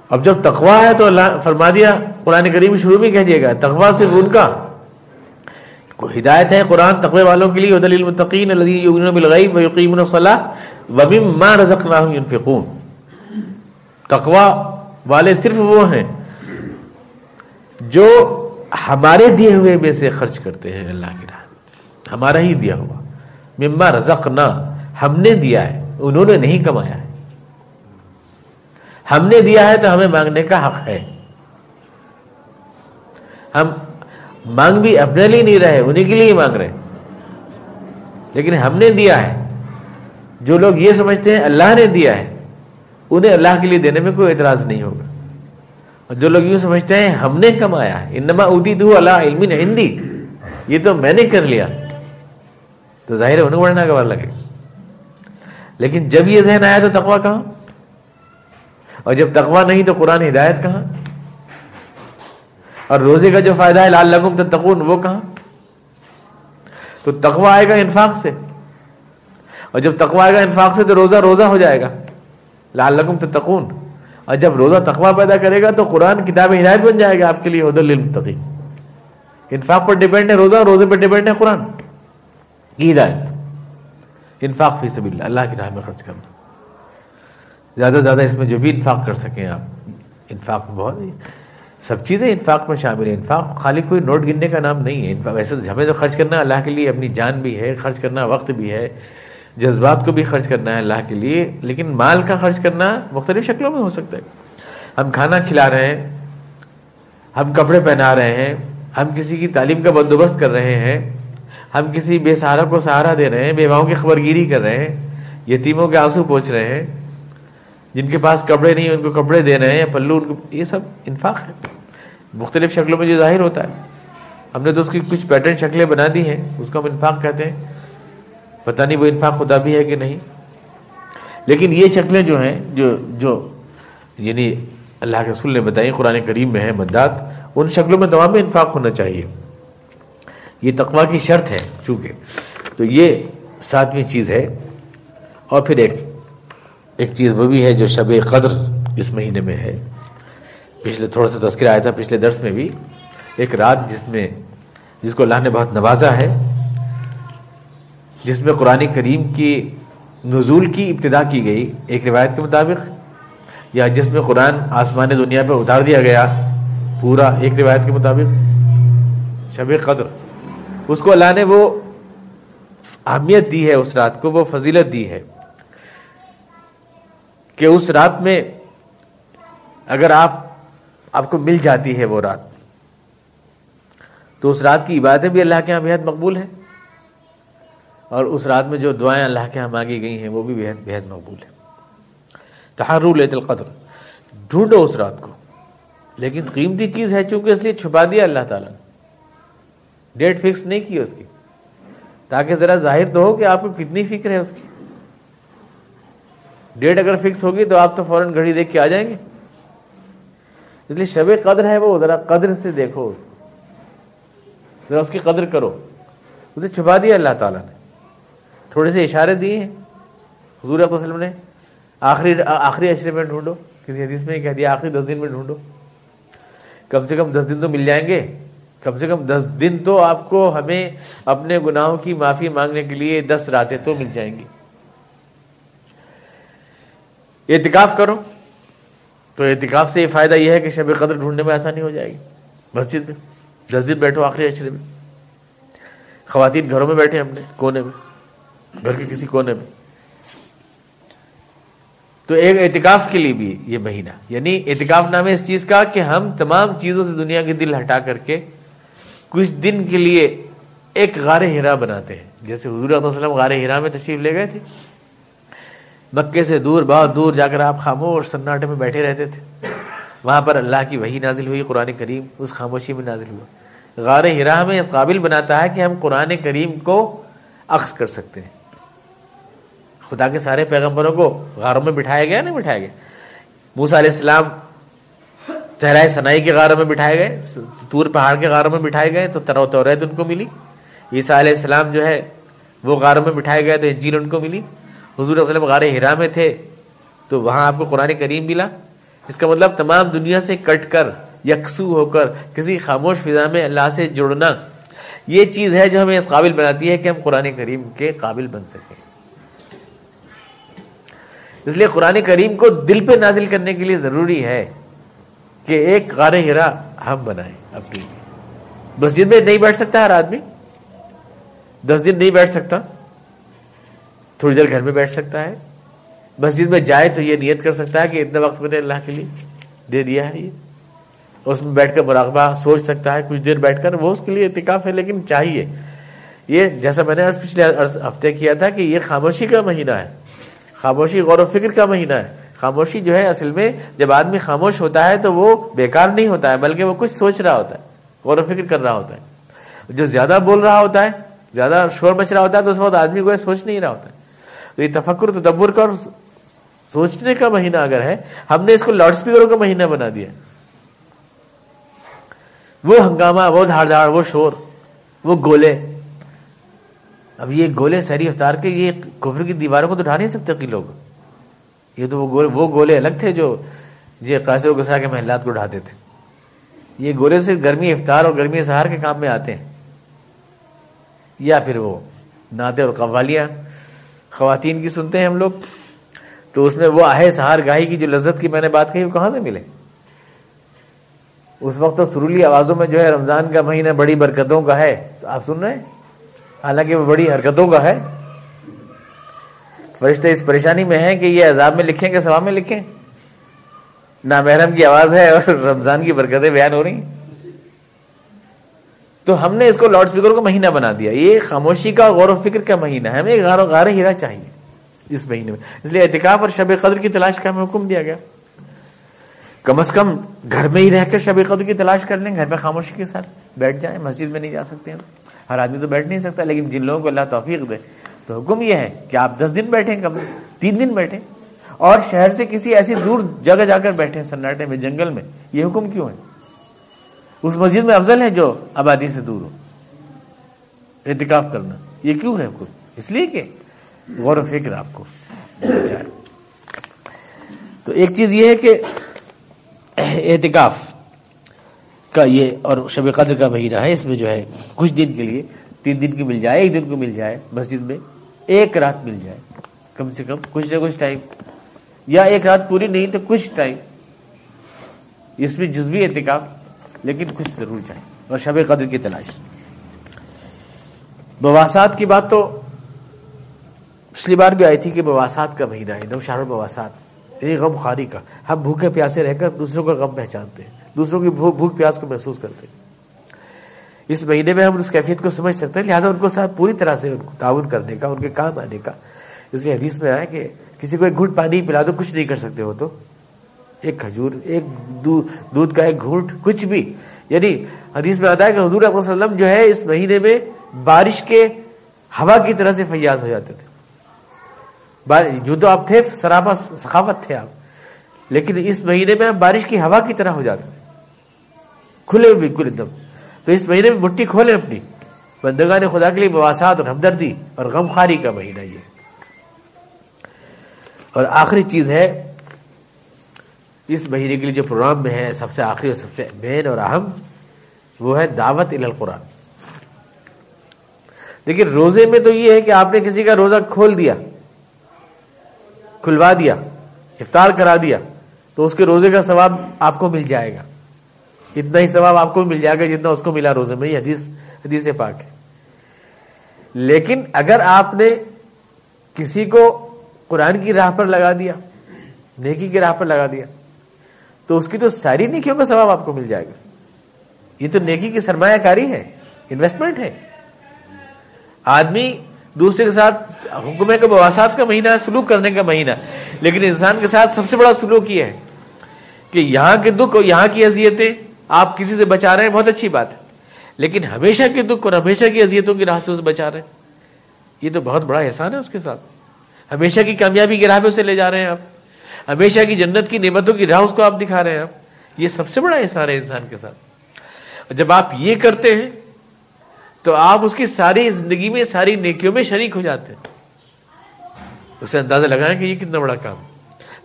اب جب تقویٰ ہے تو اللہ فرما دیا قرآن کریم شروع میں کہہ دیا گیا تقویٰ صرف ان کا ہدایت ہے. قرآن تقوی والوں کے لیے ہدی للمتقین الذین یؤمنون بالغیب ویقیمون الصلاۃ ومما رزقناہم ینفقون. تقوی والے صرف وہ ہیں جو ہمارے دیے ہوئے میں سے خرچ کرتے ہیں اللہ کی راہ میں, ہمارا ہی دیا ہوا. مما رزقنا, ہم نے دیا ہے, انہوں نے نہیں کمایا ہے. ہم نے دیا ہے تو ہمیں مانگنے کا حق ہے. ہم مانگ بھی اپنے لیے نہیں رہے, انہیں کے لیے ہی مانگ رہے ہیں, لیکن ہم نے دیا ہے. جو لوگ یہ سمجھتے ہیں اللہ نے دیا ہے, انہیں اللہ کے لیے دینے میں کوئی اعتراض نہیں ہوگا. اور جو لوگ یوں سمجھتے ہیں ہم نے کمایا ہے, انما اوتیتہ علی علم عندی, یہ تو میں نے کر لیا, تو ظاہر ہے انہیں بڑھنا گوار لگے. لیکن جب یہ ذہن آیا تو تقویٰ کہاں, اور جب تقویٰ نہیں تو قرآن ہدایت کہاں, اور روزے کا جو فائدہ ہے لعلکم تتقون وہ کہاں. تو تقویٰ آئے گا انفاق سے, اور جب تقویٰ آئے گا انفاق سے تو روزہ ہو جائے گا لعلکم تتقون. اور جب روزہ تقویٰ پیدا کرے گا تو قرآن کتاب ہدایت بن جائے گا آپ کے لیے ہدی للمتقین. انفاق پر ڈیپینڈ ہے روزہ, روزے پر ڈیپینڈ ہے قرآن کی ہدایت. انفاق فی سبیل اللہ, اللہ کی راہ میں خرچ کرنا, زیادہ سے زیادہ اس میں جو بھی انفاق کر سکیں آپ. انفاق میں بہت سب چیزیں انفاق میں شامل ہیں. انفاق خالی کوئی نوٹ گننے کا نام نہیں ہے. ویسے تو ہمیں تو خرچ کرنا اللہ کے لیے اپنی جان بھی ہے, خرچ کرنا وقت بھی ہے, جذبات کو بھی خرچ کرنا ہے اللہ کے لیے. لیکن مال کا خرچ کرنا مختلف شکلوں میں ہو سکتا ہے. ہم کھانا کھلا رہے ہیں, ہم کپڑے پہنا رہے ہیں, ہم کسی کی تعلیم کا بندوبست کر رہے ہیں, ہم کسی بے سہارا کو سہارا دے رہے ہیں, بیواؤں کی خبرگیری کر رہے ہیں, یتیموں کے آنسو پوچھ رہے ہیں, جن کے پاس کپڑے نہیں ان کو کپڑے دے رہے ہیں, پلو ان کو, یہ سب انفاق ہے. مختلف شکلوں میں جو ظاہر ہوتا ہے, ہم نے تو اس کی کچھ پیٹرن شکلیں بنا دی ہیں, اس کو ہم انفاق کہتے ہیں. پتہ نہیں وہ انفاق خدا بھی ہے کہ نہیں, لیکن یہ شکلیں جو ہیں جو یعنی اللہ کے رسول نے بتائی, قرآن کریم میں ہے مدات, ان شکلوں میں تمام میں انفاق ہونا چاہیے. یہ تقویٰ کی شرط ہے چونکہ. تو یہ 7ویں چیز ہے. اور پھر ایک چیز وہ بھی ہے جو شب قدر اس مہینے میں ہے. پچھلے تھوڑا سا تذکرہ آیا تھا پچھلے درس میں بھی. ایک رات جس کو اللہ نے بہت نوازا ہے, جس میں قرآن کریم کی نزول کی ابتدا کی گئی ایک روایت کے مطابق, یا جس میں قرآن آسمان دنیا پہ اتار دیا گیا پورا ایک روایت کے مطابق. شب قدر, اس کو اللہ نے وہ اہمیت دی ہے, اس رات کو وہ فضیلت دی ہے کہ اس رات میں اگر آپ کو مل جاتی ہے وہ رات, تو اس رات کی عبادتیں بھی اللہ کے ہاں بہت مقبول ہیں, اور اس رات میں جو دعائیں اللہ کے ہاں مانگی گئی ہیں وہ بھی بہت بہت مقبول ہیں. تحروا لیلۃ القدر، ڈھونڈو اس رات کو. لیکن قیمتی چیز ہے چونکہ اس لیے چھپا دیا اللہ تعالیٰ نے، ڈیٹ فکس نہیں کی اس کی، تاکہ ذرا ظاہر تو ہو کہ آپ کو کتنی فکر ہے اس کی. ڈیٹ اگر فکس ہوگی تو آپ تو فوراً گھڑی دیکھ کے آ جائیں گے. اس لیے شب قدر ہے وہ ذرا قدر سے دیکھو، ذرا اس کی قدر کرو. اسے چھپا دیا اللہ تعالیٰ نے، تھوڑے سے اشارے دیے ہیں. حضور صلی اللہ علیہ وسلم نے آخری عشرے میں ڈھونڈو، کسی حدیث میں کہہ دیا آخری 10 دن میں ڈھونڈو. کم سے کم 10 دن تو مل جائیں گے، کم سے کم 10 دن تو آپ کو ہمیں اپنے گناہوں کی معافی مانگنے کے لیے 10 راتیں تو مل جائیں گی. اعتکاف کرو تو اعتکاف سے یہ فائدہ یہ ہے کہ شب قدر ڈھونڈنے میں آسانی ہو جائے گی. مسجد میں 10 دن بیٹھو آخری عشرے میں. خواتین گھروں میں بیٹھے اپنے کونے میں، گھر کے کسی کونے میں. تو ایک اعتکاف کے لیے بھی یہ مہینہ، یعنی اعتکاف نام ہے اس چیز کا کہ ہم تمام چیزوں سے دنیا کے دل ہٹا کر کے کچھ دن کے لیے ایک غار حرا بناتے ہیں. جیسے حضور صلی اللہ علیہ وسلم غار حرا میں تشریف لے گئے تھے، مکے سے دور، بہت دور جا کر آپ خاموش سناٹے میں بیٹھے رہتے تھے. وہاں پر اللہ کی وحی نازل ہوئی، قرآن کریم اس خاموشی میں نازل ہوا. غار حرا ہمیں اس قابل بناتا ہے کہ ہم قرآن کریم کو اخذ کر سکتے ہیں. خدا کے سارے پیغمبروں کو غاروں میں بٹھایا گیا، نہیں بٹھایا گیا. موسیٰ علیہ السلام صحرائے سنائی کے غاروں میں بٹھائے گئے، طور پہاڑ کے غاروں میں بٹھائے گئے تو توریت ان کو ملی. عیسیٰ علیہ السلام جو ہے وہ غاروں میں بٹھائے گئے تو انجیل ان کو ملی. حضور صلی اللہ علیہ وسلم غار حرا میں تھے تو وہاں آپ کو قرآن کریم ملا. اس کا مطلب تمام دنیا سے کٹ کر یکسو ہو کر کسی خاموش فضا میں اللہ سے جڑنا، یہ چیز ہے جو ہمیں اس قابل بناتی ہے کہ ہم قرآن کریم کے قابل بن سکیں. اس لیے قرآن کریم کو دل پہ نازل کرنے کے لیے ضروری ہے کہ ایک غار حرا ہم بنائیں اپنی. مسجد میں نہیں بیٹھ سکتا ہر آدمی، 10 دن نہیں بیٹھ سکتا، تھوڑی دیر گھر میں بیٹھ سکتا ہے. مسجد میں جائے تو یہ نیت کر سکتا ہے کہ اتنا وقت میں نے اللہ کے لیے دے دیا ہے، یہ اس میں بیٹھ کر مراقبہ سوچ سکتا ہے کچھ دیر بیٹھ کر، وہ اس کے لیے اعتکاف ہے. لیکن چاہیے یہ، جیسا میں نے پچھلے ہفتے کیا تھا کہ یہ خاموشی کا مہینہ ہے، خاموشی غور و فکر کا مہینہ ہے. خاموشی جو ہے اصل میں جب آدمی خاموش ہوتا ہے تو وہ بیکار نہیں ہوتا ہے، بلکہ وہ کچھ سوچ رہا ہوتا ہے، غور و فکر کر رہا ہوتا ہے. جو زیادہ بول رہا ہوتا ہے، زیادہ شور مچ رہا ہوتا ہے تو اس وقت آدمی کو سوچ نہیں رہا ہوتا ہے. تو یہ تفکر تدبر کا اور سوچنے کا مہینہ اگر ہے، ہم نے اس کو لاؤڈ اسپیکروں کا مہینہ بنا دیا. وہ ہنگامہ، وہ دھاڑ دھاڑ، وہ شور، وہ گولے. اب یہ گولے سحری افطار کے، یہ کفر کی دیواروں کو تو ڈھا نہیں سکتے کہ لوگ. یہ تو وہ گولے الگ تھے جو قیصر و کسریٰ کے محلات کو ڈھاتے تھے. یہ گولے صرف گرمی افطار اور گرمی سحر کے کام میں آتے ہیں. یا پھر وہ نعتیں اور قوالیاں خواتین کی سنتے ہیں ہم لوگ، تو اس میں وہ آہے سحر گاہی کی جو لذت کی میں نے بات کہی وہ کہاں سے ملے؟ اس وقت تو سرولی آوازوں میں جو ہے رمضان کا مہینہ بڑی برکتوں کا ہے، آپ سن رہے ہیں، حالانکہ وہ بڑی حرکتوں کا ہے. فرشتے اس پریشانی میں ہیں کہ یہ عذاب میں لکھیں کہ ثواب میں لکھیں. نامحرم کی آواز ہے اور رمضان کی برکتیں بیان ہو رہی ہیں. تو ہم نے اس کو لاؤڈ اسپیکر کا مہینہ بنا دیا. یہ خاموشی کا غور و فکر کا مہینہ ہے. ہمیں غار حرا چاہیے اس مہینے میں. اس لیے اعتکاف اور شب قدر کی تلاش کا ہمیں حکم دیا گیا. کم از کم گھر میں ہی رہ کر شب قدر کی تلاش کر لیں، گھر میں خاموشی کے ساتھ بیٹھ جائیں. مسجد میں نہیں جا سکتے ہیں، ہر آدمی تو بیٹھ نہیں سکتا، لیکن جن لوگوں کو اللہ توفیق دے تو حکم یہ ہے کہ آپ 10 دن بیٹھیں، کم 3 دن بیٹھیں، اور شہر سے کسی ایسی دور جگہ جا کر بیٹھیں، سناٹے میں، جنگل میں. یہ حکم کیوں ہے؟ اس مسجد میں افضل ہے جو آبادی سے دور ہو اعتکاف کرنا. یہ کیوں ہے حکم؟ اس لیے کہ غور و فکر آپ کو چاہے. تو ایک چیز یہ ہے کہ اعتکاف کا یہ اور شب قدر کا مہینہ ہے، اس میں جو ہے کچھ دن کے لیے 3 دن کی مل جائے، 1 دن کو مل جائے، مسجد میں 1 رات مل جائے، کم سے کم کچھ نہ کچھ ٹائم، یا 1 رات پوری نہیں تو کچھ ٹائم. اس میں جزوی اعتکاف، لیکن کچھ ضرور چاہیے. اور شب قدر کی تلاش. بواسات کی بات تو پچھلی بار بھی آئی تھی کہ بواسات کا مہینہ ہے، شہر البواسات، یہ غم خواری کا. ہم بھوکے پیاسے رہ کر دوسروں کا غم پہچانتے ہیں، دوسروں کی بھوک پیاس کو محسوس کرتے ہیں. اس مہینے میں ہم اس کیفیت کو سمجھ سکتے ہیں، لہٰذا ان کو ساتھ پوری طرح سے ان کو تعاون کرنے کا، ان کے کام آنے کا. اس لیے حدیث میں آیا کہ کسی کو ایک گھونٹ پانی پلا دو کچھ نہیں کر سکتے ہو، تو ایک کھجور، ایک دودھ کا ایک گھونٹ، کچھ بھی. یعنی حدیث میں آتا ہے کہ حضور صلی اللہ علیہ وسلم جو ہے اس مہینے میں بارش کے ہوا کی طرح سے فیاض ہو جاتے تھے. جو تو آپ تھے سراپا سخاوت تھے آپ، لیکن اس مہینے میں آپ بارش کی ہوا کی طرح ہو جاتے تھے، کھلے ہوئے بالکل ایک دم. تو اس مہینے میں مٹھی کھولیں اپنی، بندگان خدا کے لیے مواسات اور ہمدردی اور غم خواری کا مہینہ یہ. اور آخری چیز ہے اس مہینے کے لیے جو پروگرام میں ہے، سب سے آخری اور سب سے مین اور اہم، وہ ہے دعوت الی القرآن. لیکن روزے میں تو یہ ہے کہ آپ نے کسی کا روزہ کھول دیا، کھلوا دیا، افطار کرا دیا، تو اس کے روزے کا ثواب آپ کو مل جائے گا. اتنا ہی ثواب آپ کو مل جائے گا جتنا اس کو ملا روزے میں. یہ حدیث پاک ہے. لیکن اگر آپ نے کسی کو قرآن کی راہ پر لگا دیا، نیکی کی راہ پر لگا دیا، تو اس کی تو ساری نیکیوں کا ثواب آپ کو مل جائے گا. یہ تو نیکی کی سرمایہ کاری ہے، انویسٹمنٹ ہے. آدمی دوسرے کے ساتھ حکم کے مواسات کا مہینہ ہے، سلوک کرنے کا مہینہ، لیکن انسان کے ساتھ سب سے بڑا سلوک یہ ہے کہ یہاں کے دکھ اور یہاں کی اذیتیں آپ کسی سے بچا رہے ہیں، بہت اچھی بات ہے، لیکن ہمیشہ کے دکھ اور ہمیشہ کی اذیتوں کی راہ سے اسے بچا رہے ہیں، یہ تو بہت بڑا احسان ہے اس کے ساتھ. ہمیشہ کی کامیابی کی راہ پہ اسے لے جا رہے ہیں آپ، ہمیشہ کی جنت کی نعمتوں کی راہ اس کو آپ دکھا رہے ہیں آپ. یہ سب سے بڑا احسان ہے انسان کے ساتھ. اور جب آپ یہ کرتے ہیں تو آپ اس کی ساری زندگی میں ساری نیکیوں میں شریک ہو جاتے ہیں. اسے اندازہ لگائیں کہ یہ کتنا بڑا کام.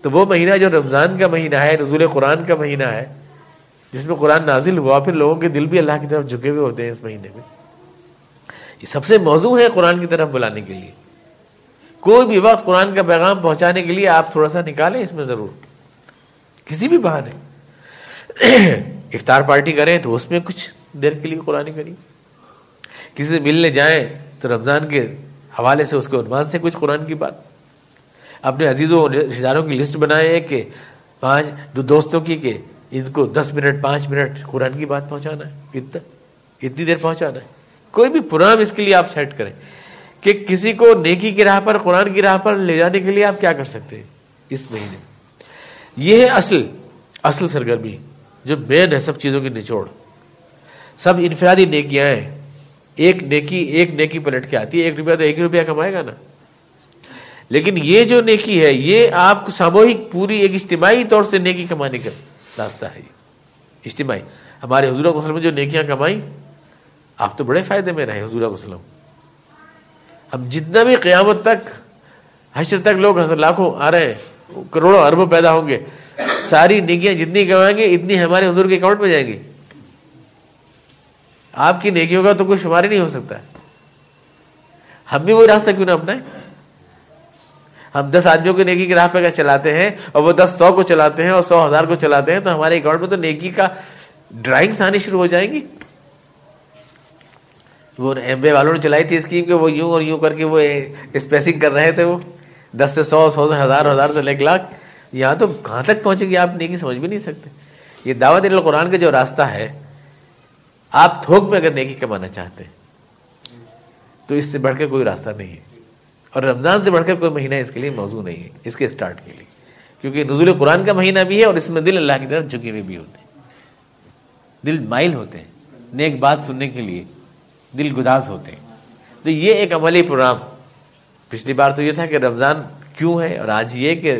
تو وہ مہینہ جو رمضان کا مہینہ ہے، نزول قرآن کا مہینہ ہے، جس میں قرآن نازل ہوا، پھر لوگوں کے دل بھی اللہ کی طرف جھکے ہوئے ہوتے ہیں اس مہینے میں. یہ سب سے موضوع ہے قرآن کی طرف بلانے کے لیے. کوئی بھی وقت قرآن کا پیغام پہنچانے کے لیے آپ تھوڑا سا نکالیں اس میں ضرور، کسی بھی بہانے. افطار پارٹی کریں تو اس میں کچھ دیر کے لیے قرآن کریم، کسی سے ملنے جائیں تو رمضان کے حوالے سے اس کے عنوان سے کچھ قرآن کی بات. اپنے عزیزوں اور رشتہ داروں کی لسٹ بنائیں کہ 5 دوستوں کی کہ ان کو 10 منٹ 5 منٹ قرآن کی بات پہنچانا ہے، اتنی دیر پہنچانا ہے. کوئی بھی پروگرام اس کے لیے آپ سیٹ کریں کہ کسی کو نیکی کی راہ پر، قرآن کی راہ پر لے جانے کے لیے آپ کیا کر سکتے ہیں اس مہینے. یہ ہے اصل سرگرمی جو مین ہے، سب چیزوں کی نچوڑ. سب انفرادی نیکیاں ہیں، ایک نیکی پلٹ کے آتی ہے. 1 روپیہ تو 1 روپیہ کمائے گا نا، لیکن یہ جو نیکی ہے یہ آپ کو ساموہک پوری ایک اجتماعی طور سے نیکی کمانے کا راستہ ہے. یہ اجتماعی ہمارے حضور صلی اللہ علیہ وسلم جو نیکیاں کمائیں، آپ تو بڑے فائدے میں رہے حضور صلی اللہ علیہ وسلم. ہم جتنا بھی قیامت تک حشر تک لوگ لاکھوں آ رہے ہیں، کروڑوں اربوں پیدا ہوں گے، ساری نیکیاں جتنی کمائیں گے اتنی ہمارے حضور کے اکاؤنٹ میں جائیں گی. آپ کی نیکیوں کا تو کوئی شمار ہی نہیں ہو سکتا ہے. ہم بھی وہی راستہ کیوں نہ اپنائیں؟ ہم 10 آدمیوں کو نیکی کی راہ پہ چلاتے ہیں اور وہ 10 100 کو چلاتے ہیں اور 100 1000 کو چلاتے ہیں، تو ہمارے اکاؤنٹ میں تو نیکی کا ڈرائنگس آنی شروع ہو جائیں گی. وہ ایم وے والوں نے چلائی تھی اسکیم کہ وہ یوں اور یوں کر کے وہ اسپیسنگ کر رہے تھے، وہ 10 سے 100 100 سے 1000 1000 سے 1 لاکھ. یہاں تو کہاں تک پہنچے گی آپ نیکی سمجھ بھی نہیں سکتے. یہ دعوت الی القرآن کا جو راستہ ہے، آپ تھوک میں اگر نیکی کمانا چاہتے ہیں تو اس سے بڑھ کے کوئی راستہ نہیں ہے. اور رمضان سے بڑھ کر کوئی مہینہ اس کے لیے موضوع نہیں ہے اس کے اسٹارٹ کے لیے، کیونکہ نزول قرآن کا مہینہ بھی ہے اور اس میں دل اللہ کی طرف جھکے ہوئے بھی ہوتے ہیں، دل مائل ہوتے ہیں نیک بات سننے کے لیے، دل گداز ہوتے ہیں. تو یہ ایک عملی پروگرام. پچھلی بار تو یہ تھا کہ رمضان کیوں ہے، اور آج یہ کہ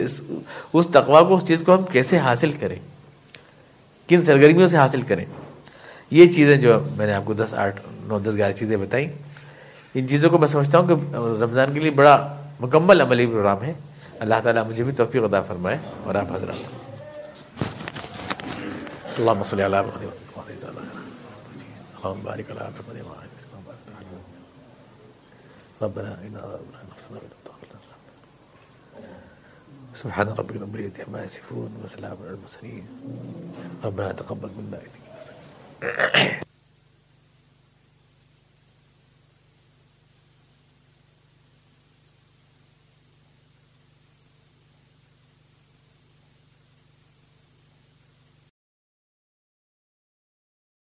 اس تقویٰ کو، اس چیز کو ہم کیسے حاصل کریں، کن سرگرمیوں سے حاصل کریں. یہ چیزیں جو میں نے آپ کو 10 8 9 10 11 چیزیں بتائیں، ان چیزوں کو میں سمجھتا ہوں کہ رمضان کے لیے بڑا مکمل عملی پروگرام ہے. اللہ تعالیٰ مجھے بھی توفیق عطا فرمائے اور آپ حضرات. اللہم صلی علی محمد اللہم بارک علی محمد ربنا سبحان ربک رب العزة عما یصفون وسلام علی المرسلین ربنا تقبل منا انک انت السمیع